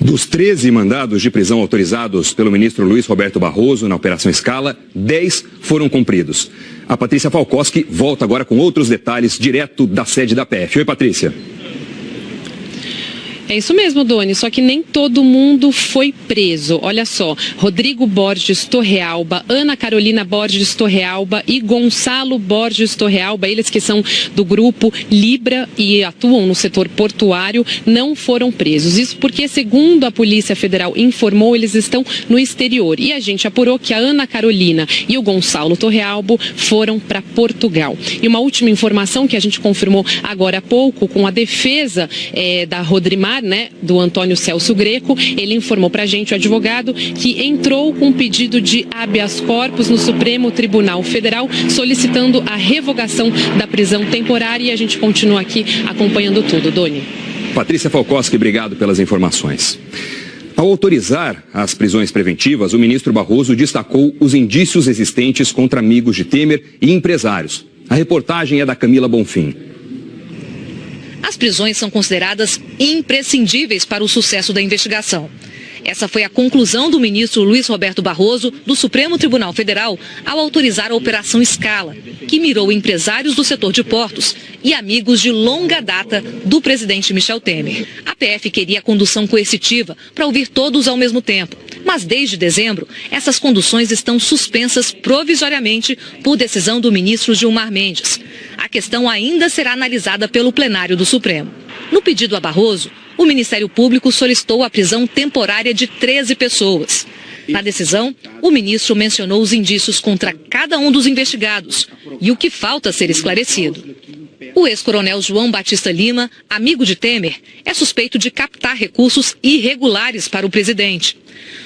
Dos 13 mandados de prisão autorizados pelo ministro Luiz Roberto Barroso na Operação Scala, 10 foram cumpridos. A Patrícia Falkowski volta agora com outros detalhes direto da sede da PF. Oi, Patrícia. É isso mesmo, Doni, só que nem todo mundo foi preso. Olha só, Rodrigo Borges Torrealba, Ana Carolina Borges Torrealba e Gonçalo Borges Torrealba, eles que são do grupo Libra e atuam no setor portuário, não foram presos. Isso porque, segundo a Polícia Federal informou, eles estão no exterior. E a gente apurou que a Ana Carolina e o Gonçalo Torrealba foram para Portugal. E uma última informação que a gente confirmou agora há pouco com a defesa da Rodrimar, né, do Antônio Celso Greco, ele informou pra gente, o advogado, que entrou com um pedido de habeas corpus no Supremo Tribunal Federal, solicitando a revogação da prisão temporária e a gente continua aqui acompanhando tudo, Doni. Patrícia Falkowski, obrigado pelas informações. Ao autorizar as prisões preventivas, o ministro Barroso destacou os indícios existentes contra amigos de Temer e empresários. A reportagem é da Camila Bonfim. As prisões são consideradas imprescindíveis para o sucesso da investigação. Essa foi a conclusão do ministro Luiz Roberto Barroso, do Supremo Tribunal Federal, ao autorizar a Operação Scala, que mirou empresários do setor de portos e amigos de longa data do presidente Michel Temer. A PF queria a condução coercitiva para ouvir todos ao mesmo tempo, mas desde dezembro, essas conduções estão suspensas provisoriamente por decisão do ministro Gilmar Mendes. A questão ainda será analisada pelo plenário do Supremo. No pedido a Barroso, o Ministério Público solicitou a prisão temporária de 13 pessoas. Na decisão, o ministro mencionou os indícios contra cada um dos investigados e o que falta ser esclarecido. O ex-coronel João Batista Lima, amigo de Temer, é suspeito de captar recursos irregulares para o presidente.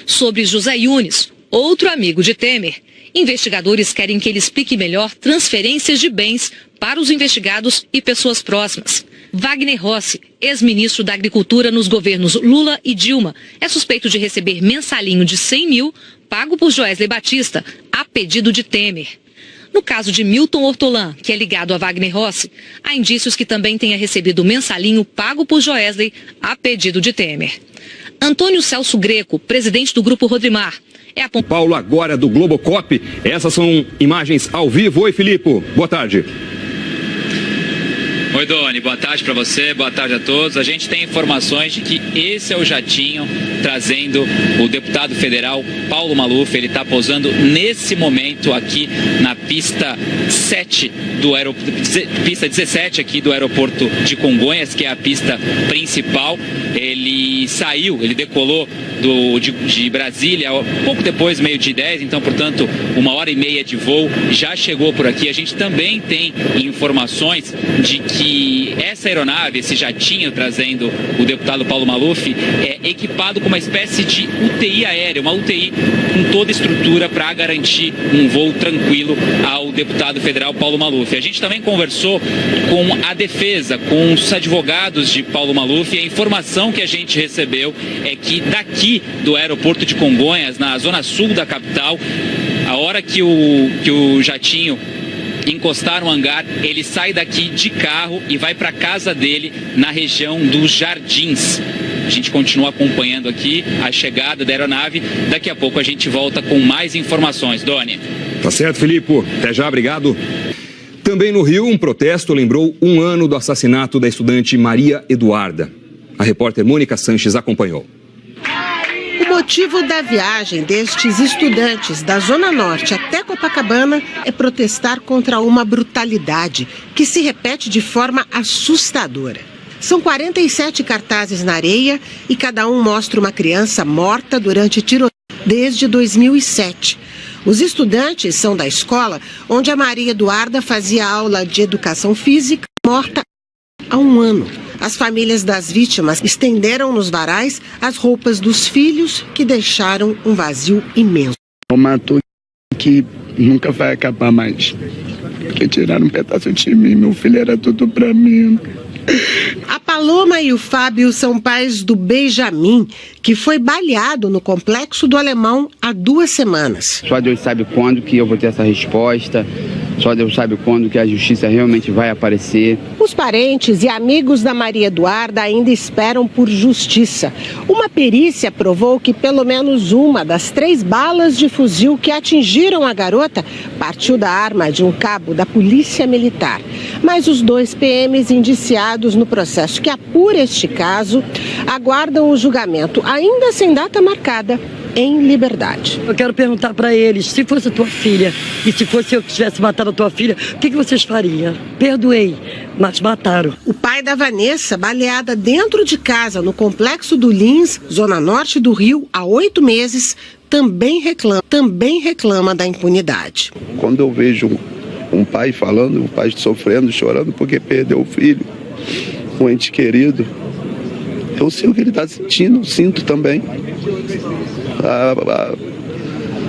Sobre José Yunes, outro amigo de Temer, investigadores querem que ele explique melhor transferências de bens para os investigados e pessoas próximas. Wagner Rossi, ex-ministro da Agricultura nos governos Lula e Dilma, é suspeito de receber mensalinho de 100 mil pago por Joesley Batista, a pedido de Temer. No caso de Milton Ortolan, que é ligado a Wagner Rossi, há indícios que também tenha recebido mensalinho pago por Joesley, a pedido de Temer. Antônio Celso Greco, presidente do Grupo Rodrimar, é a... Paulo agora do Globocop. Essas são imagens ao vivo. Oi, Filipe. Boa tarde. Oi, Doni, boa tarde para você, boa tarde a todos. A gente tem informações de que esse é o jatinho trazendo o deputado federal Paulo Maluf. Ele está pousando nesse momento aqui na pista 7 do pista 17 aqui do aeroporto de Congonhas, que é a pista principal. Ele saiu, ele decolou de Brasília pouco depois, 12h10, então, portanto, 1h30 de voo, já chegou por aqui. A gente também tem informações de que essa aeronave, esse jatinho trazendo o deputado Paulo Maluf, é equipado com uma espécie de UTI aérea, uma UTI com toda a estrutura para garantir um voo tranquilo ao deputado federal Paulo Maluf. A gente também conversou com a defesa, com os advogados de Paulo Maluf, e a informação que a gente recebeu é que daqui do aeroporto de Congonhas, na zona sul da capital, a hora que o jatinho encostar no hangar, ele sai daqui de carro e vai para a casa dele na região dos Jardins. A gente continua acompanhando aqui a chegada da aeronave. Daqui a pouco a gente volta com mais informações. Doni. Tá certo, Filipe. Até já, obrigado. Também no Rio, um protesto lembrou 1 ano do assassinato da estudante Maria Eduarda. A repórter Mônica Sanches acompanhou. O motivo da viagem destes estudantes da Zona Norte até Copacabana é protestar contra uma brutalidade que se repete de forma assustadora. São 47 cartazes na areia e cada um mostra uma criança morta durante tiroteio desde 2007. Os estudantes são da escola onde a Maria Eduarda fazia aula de educação física, morta há 1 ano. As famílias das vítimas estenderam nos varais as roupas dos filhos, que deixaram um vazio imenso. Matou que nunca vai acabar mais. Porque tiraram um pedaço de mim, meu filho era tudo pra mim. A Paloma e o Fábio são pais do Benjamin, que foi baleado no Complexo do Alemão há 2 semanas. Só Deus sabe quando que eu vou ter essa resposta. Só Deus sabe quando que a justiça realmente vai aparecer. Os parentes e amigos da Maria Eduarda ainda esperam por justiça. Uma perícia provou que pelo menos uma das 3 balas de fuzil que atingiram a garota partiu da arma de um cabo da Polícia Militar. Mas os 2 PMs indiciados no processo que apura este caso aguardam o julgamento, ainda sem data marcada, em liberdade. Eu quero perguntar para eles, se fosse a tua filha e se fosse eu que tivesse matado a tua filha, o que vocês fariam? Perdoei, mas mataram. O pai da Vanessa, baleada dentro de casa no Complexo do Lins, zona norte do Rio, há 8 meses, também reclama da impunidade. Quando eu vejo um pai falando, um pai sofrendo, chorando porque perdeu o filho, um ente querido, eu sei o que ele está sentindo, sinto também.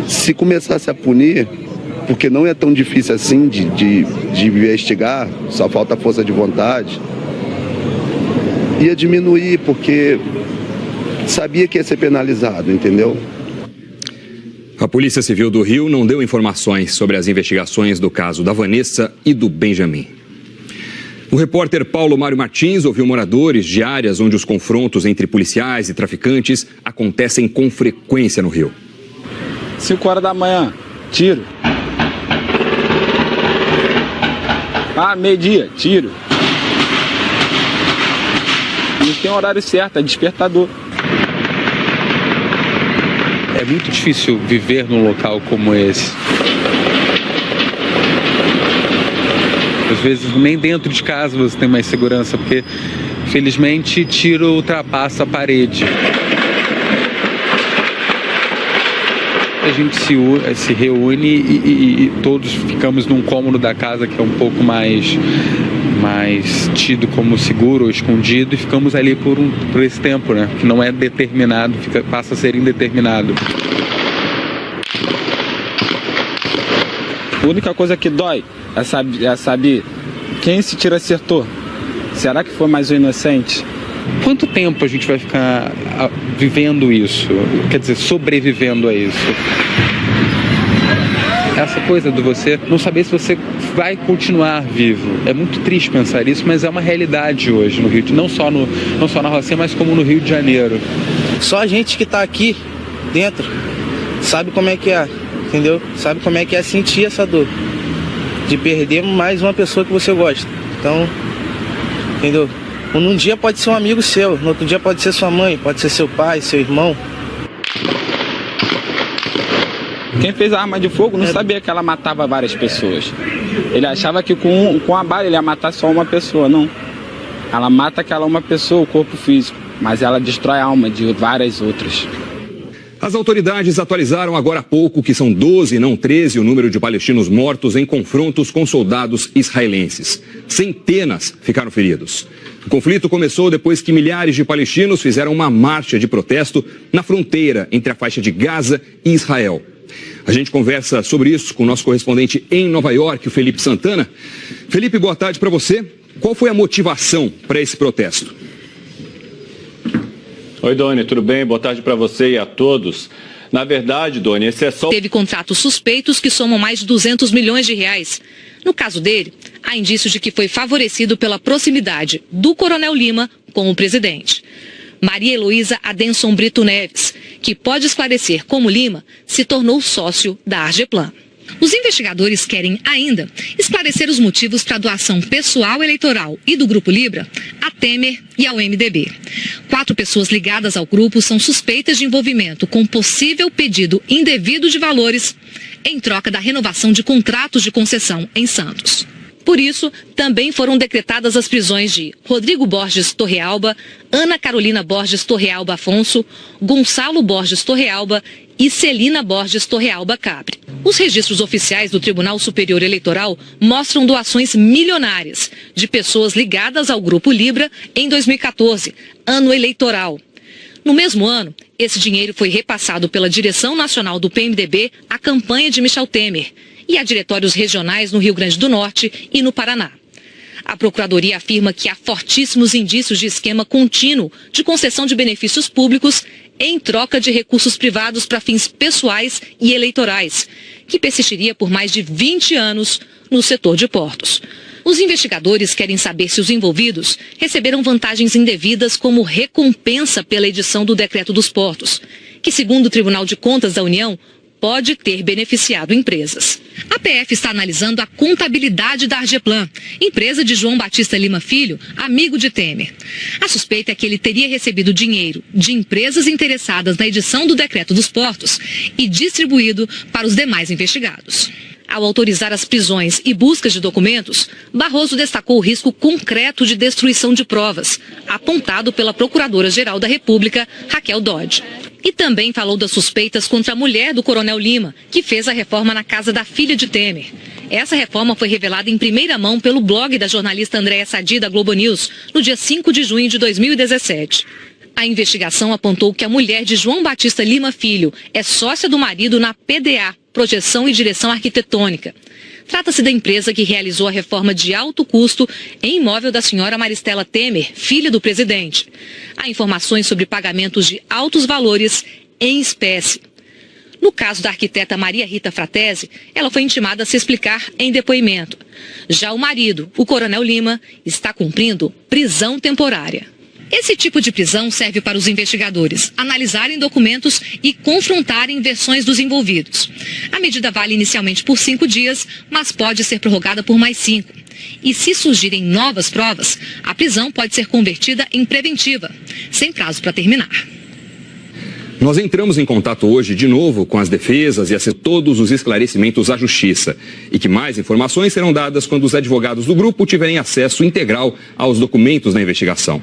Se começasse a punir, porque não é tão difícil assim de investigar, só falta força de vontade, ia diminuir, porque sabia que ia ser penalizado, entendeu? A Polícia Civil do Rio não deu informações sobre as investigações do caso da Vanessa e do Benjamin. O repórter Paulo Mário Martins ouviu moradores de áreas onde os confrontos entre policiais e traficantes acontecem com frequência no Rio. 5 horas da manhã, tiro. Meio-dia, tiro. Não tem horário certo, é despertador. É muito difícil viver num local como esse. Às vezes nem dentro de casa você tem mais segurança, porque Felizmente, tiro ultrapassa a parede. A gente se reúne e todos ficamos num cômodo da casa que é um pouco mais tido como seguro ou escondido, e ficamos ali por esse tempo, né? Que não é determinado, passa a ser indeterminado. A única coisa que dói é saber quem esse tiro acertou. Será que foi mais um inocente? Quanto tempo a gente vai ficar vivendo isso? Quer dizer, sobrevivendo a isso? Essa coisa de você não saber se você vai continuar vivo. É muito triste pensar isso, mas é uma realidade hoje no Rio, não só na Rocinha, mas como no Rio de Janeiro. Só a gente que está aqui dentro sabe como é que é, entendeu? Sabe como é que é sentir essa dor de perder mais uma pessoa que você gosta. Então, entendeu? Num dia pode ser um amigo seu, no outro dia pode ser sua mãe, pode ser seu pai, seu irmão. Quem fez a arma de fogo não sabia que ela matava várias pessoas. Ele achava que com a bala ele ia matar só uma pessoa, não. Ela mata aquela uma pessoa, o corpo físico, mas ela destrói a alma de várias outras. As autoridades atualizaram agora há pouco que são 12, não 13, o número de palestinos mortos em confrontos com soldados israelenses. Centenas ficaram feridos. O conflito começou depois que milhares de palestinos fizeram uma marcha de protesto na fronteira entre a faixa de Gaza e Israel. A gente conversa sobre isso com o nosso correspondente em Nova York, o Felipe Santana. Felipe, boa tarde para você. Qual foi a motivação para esse protesto? Oi, Doni, tudo bem? Boa tarde para você e a todos. Na verdade, Doni, esse é só... Teve contratos suspeitos que somam mais de 200 milhões de reais. No caso dele, há indícios de que foi favorecido pela proximidade do Coronel Lima com o presidente. Maria Heloísa Adenson Brito Neves, que pode esclarecer como Lima se tornou sócio da Argeplan. Os investigadores querem ainda esclarecer os motivos para a doação pessoal eleitoral e do Grupo Libra a Temer e ao MDB. 4 pessoas ligadas ao grupo são suspeitas de envolvimento com possível pedido indevido de valores em troca da renovação de contratos de concessão em Santos. Por isso, também foram decretadas as prisões de Rodrigo Borges Torrealba, Ana Carolina Borges Torrealba Afonso, Gonçalo Borges Torrealba e Celina Borges Torrealba Capri. Os registros oficiais do Tribunal Superior Eleitoral mostram doações milionárias de pessoas ligadas ao Grupo Libra em 2014, ano eleitoral. No mesmo ano, esse dinheiro foi repassado pela direção nacional do PMDB à campanha de Michel Temer e a diretórios regionais no Rio Grande do Norte e no Paraná. A Procuradoria afirma que há fortíssimos indícios de esquema contínuo de concessão de benefícios públicos em troca de recursos privados para fins pessoais e eleitorais, que persistiria por mais de 20 anos no setor de portos. Os investigadores querem saber se os envolvidos receberam vantagens indevidas como recompensa pela edição do Decreto dos Portos, que, segundo o Tribunal de Contas da União, pode ter beneficiado empresas. A PF está analisando a contabilidade da Argeplan, empresa de João Batista Lima Filho, amigo de Temer. A suspeita é que ele teria recebido dinheiro de empresas interessadas na edição do Decreto dos Portos e distribuído para os demais investigados. Ao autorizar as prisões e buscas de documentos, Barroso destacou o risco concreto de destruição de provas, apontado pela Procuradora-Geral da República, Raquel Dodge. E também falou das suspeitas contra a mulher do Coronel Lima, que fez a reforma na casa da filha de Temer. Essa reforma foi revelada em primeira mão pelo blog da jornalista Andréa Sadi, da Globo News, no dia 5 de junho de 2017. A investigação apontou que a mulher de João Batista Lima Filho é sócia do marido na PDA, Projeção e Direção Arquitetônica. Trata-se da empresa que realizou a reforma de alto custo em imóvel da senhora Maristela Temer, filha do presidente. Há informações sobre pagamentos de altos valores em espécie. No caso da arquiteta Maria Rita Fratesi, ela foi intimada a se explicar em depoimento. Já o marido, o Coronel Lima, está cumprindo prisão temporária. Esse tipo de prisão serve para os investigadores analisarem documentos e confrontarem versões dos envolvidos. A medida vale inicialmente por 5 dias, mas pode ser prorrogada por mais 5. E se surgirem novas provas, a prisão pode ser convertida em preventiva, sem prazo para terminar. Nós entramos em contato hoje de novo com as defesas e todos os esclarecimentos à Justiça. E que mais informações serão dadas quando os advogados do grupo tiverem acesso integral aos documentos da investigação.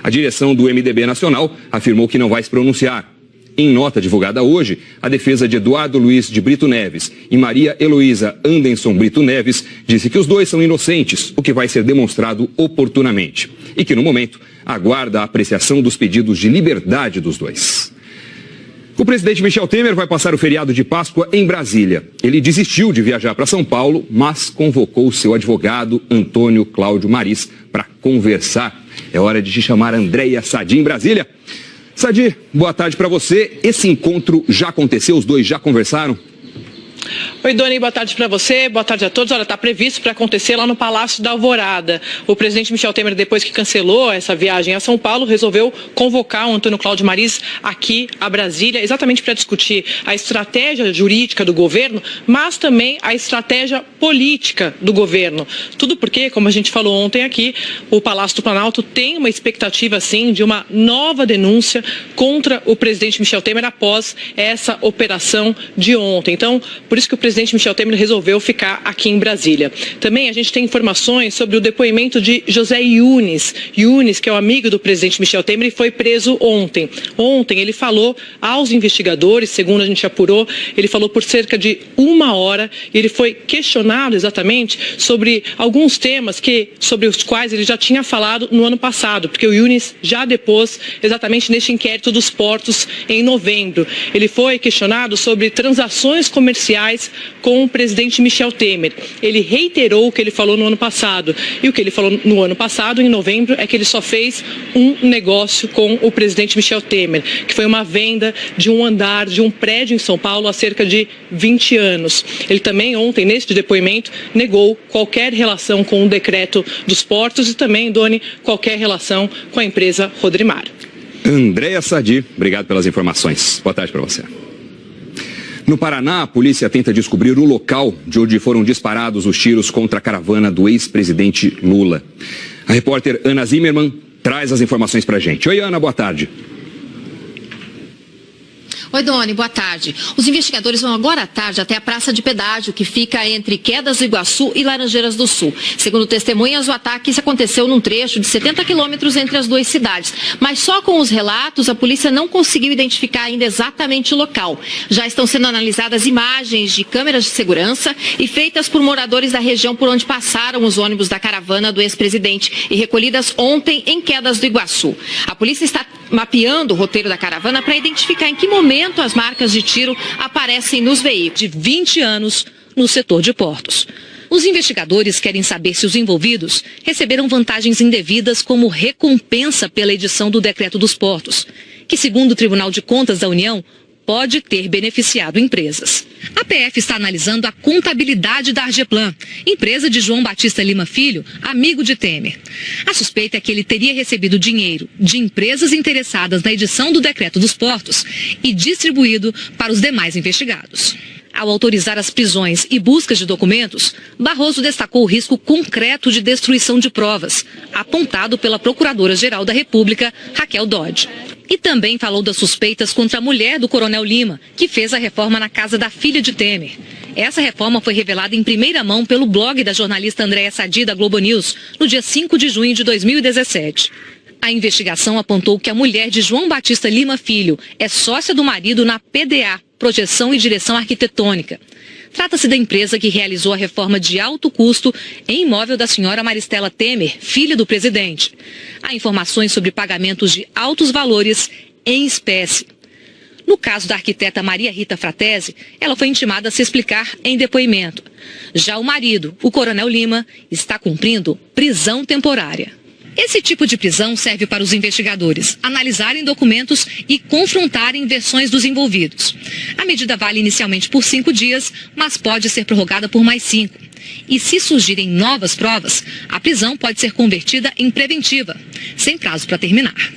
A direção do MDB Nacional afirmou que não vai se pronunciar. Em nota divulgada hoje, a defesa de Eduardo Luiz de Brito Neves e Maria Heloísa Anderson Brito Neves disse que os dois são inocentes, o que vai ser demonstrado oportunamente. E que, no momento, aguarda a apreciação dos pedidos de liberdade dos dois. O presidente Michel Temer vai passar o feriado de Páscoa em Brasília. Ele desistiu de viajar para São Paulo, mas convocou o seu advogado, Antônio Cláudio Maris, para conversar. É hora de chamar Andréia Sadi em Brasília. Sadi, boa tarde para você. Esse encontro já aconteceu? Os dois já conversaram? Oi, Doni, boa tarde para você, boa tarde a todos. Olha, está previsto para acontecer lá no Palácio da Alvorada. O presidente Michel Temer, depois que cancelou essa viagem a São Paulo, resolveu convocar o Antônio Cláudio Maris aqui a Brasília, exatamente para discutir a estratégia jurídica do governo, mas também a estratégia política do governo. Tudo porque, como a gente falou ontem aqui, o Palácio do Planalto tem uma expectativa, sim, de uma nova denúncia contra o presidente Michel Temer após essa operação de ontem. Então, por isso que o presidente Michel Temer resolveu ficar aqui em Brasília. Também a gente tem informações sobre o depoimento de José Yunes. Yunes, que é o amigo do presidente Michel Temer, e foi preso ontem. Ontem ele falou aos investigadores, segundo a gente apurou, ele falou por cerca de 1 hora e ele foi questionado exatamente sobre alguns temas sobre os quais ele já tinha falado no ano passado, porque o Yunes já depôs exatamente neste inquérito dos portos em novembro. Ele foi questionado sobre transações comerciais com o presidente Michel Temer. Ele reiterou o que ele falou no ano passado. E o que ele falou no ano passado, em novembro, é que ele só fez um negócio com o presidente Michel Temer, que foi uma venda de um andar, de um prédio em São Paulo há cerca de 20 anos. Ele também, ontem, neste depoimento, negou qualquer relação com o decreto dos portos e também, Doni, qualquer relação com a empresa Rodrimar. Andréia Sadi, obrigado pelas informações. Boa tarde para você. No Paraná, a polícia tenta descobrir o local de onde foram disparados os tiros contra a caravana do ex-presidente Lula. A repórter Ana Zimmermann traz as informações para a gente. Oi, Ana, boa tarde. Oi, Doni, boa tarde. Os investigadores vão agora à tarde até a Praça de Pedágio, que fica entre Quedas do Iguaçu e Laranjeiras do Sul. Segundo testemunhas, o ataque aconteceu num trecho de 70 quilômetros entre as duas cidades. Mas só com os relatos, a polícia não conseguiu identificar ainda exatamente o local. Já estão sendo analisadas imagens de câmeras de segurança e feitas por moradores da região por onde passaram os ônibus da caravana do ex-presidente e recolhidas ontem em Quedas do Iguaçu. A polícia está mapeando o roteiro da caravana para identificar em que momento as marcas de tiro aparecem nos veículos. De 20 anos no setor de portos. Os investigadores querem saber se os envolvidos receberam vantagens indevidas como recompensa pela edição do decreto dos portos, que, segundo o Tribunal de Contas da União, pode ter beneficiado empresas. A PF está analisando a contabilidade da Argeplan, empresa de João Batista Lima Filho, amigo de Temer. A suspeita é que ele teria recebido dinheiro de empresas interessadas na edição do decreto dos portos e distribuído para os demais investigados. Ao autorizar as prisões e buscas de documentos, Barroso destacou o risco concreto de destruição de provas, apontado pela Procuradora-Geral da República, Raquel Dodge. E também falou das suspeitas contra a mulher do Coronel Lima, que fez a reforma na casa da filha de Temer. Essa reforma foi revelada em primeira mão pelo blog da jornalista Andréia Sadi, da Globo News, no dia 5 de junho de 2017. A investigação apontou que a mulher de João Batista Lima Filho é sócia do marido na PDA, Projeção e Direção Arquitetônica. Trata-se da empresa que realizou a reforma de alto custo em imóvel da senhora Maristela Temer, filha do presidente. Há informações sobre pagamentos de altos valores em espécie. No caso da arquiteta Maria Rita Fratesi, ela foi intimada a se explicar em depoimento. Já o marido, o Coronel Lima, está cumprindo prisão temporária. Esse tipo de prisão serve para os investigadores analisarem documentos e confrontarem versões dos envolvidos. A medida vale inicialmente por 5 dias, mas pode ser prorrogada por mais 5. E se surgirem novas provas, a prisão pode ser convertida em preventiva, sem prazo para terminar.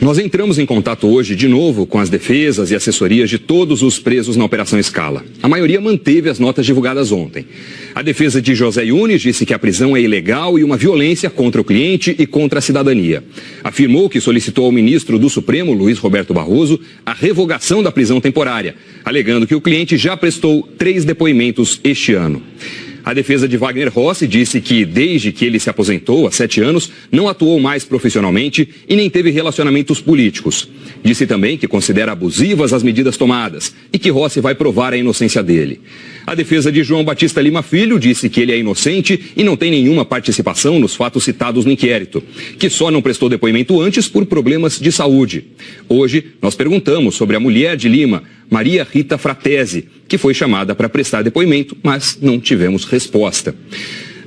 Nós entramos em contato hoje de novo com as defesas e assessorias de todos os presos na Operação Scala. A maioria manteve as notas divulgadas ontem. A defesa de José Yunes disse que a prisão é ilegal e uma violência contra o cliente e contra a cidadania. Afirmou que solicitou ao ministro do Supremo, Luiz Roberto Barroso, a revogação da prisão temporária, alegando que o cliente já prestou 3 depoimentos este ano. A defesa de Wagner Rossi disse que, desde que ele se aposentou há 7 anos, não atuou mais profissionalmente e nem teve relacionamentos políticos. Disse também que considera abusivas as medidas tomadas e que Rossi vai provar a inocência dele. A defesa de João Batista Lima Filho disse que ele é inocente e não tem nenhuma participação nos fatos citados no inquérito, que só não prestou depoimento antes por problemas de saúde. Hoje, nós perguntamos sobre a mulher de Lima, Maria Rita Fratesi, que foi chamada para prestar depoimento, mas não tivemos resposta.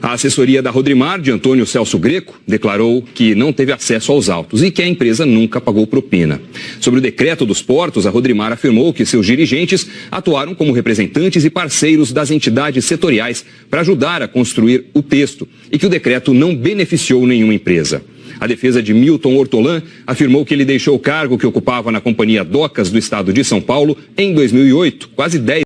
A assessoria da Rodrimar, de Antônio Celso Greco, declarou que não teve acesso aos autos e que a empresa nunca pagou propina. Sobre o decreto dos portos, a Rodrimar afirmou que seus dirigentes atuaram como representantes e parceiros das entidades setoriais para ajudar a construir o texto e que o decreto não beneficiou nenhuma empresa. A defesa de Milton Hortolã afirmou que ele deixou o cargo que ocupava na Companhia Docas do Estado de São Paulo em 2008, quase 10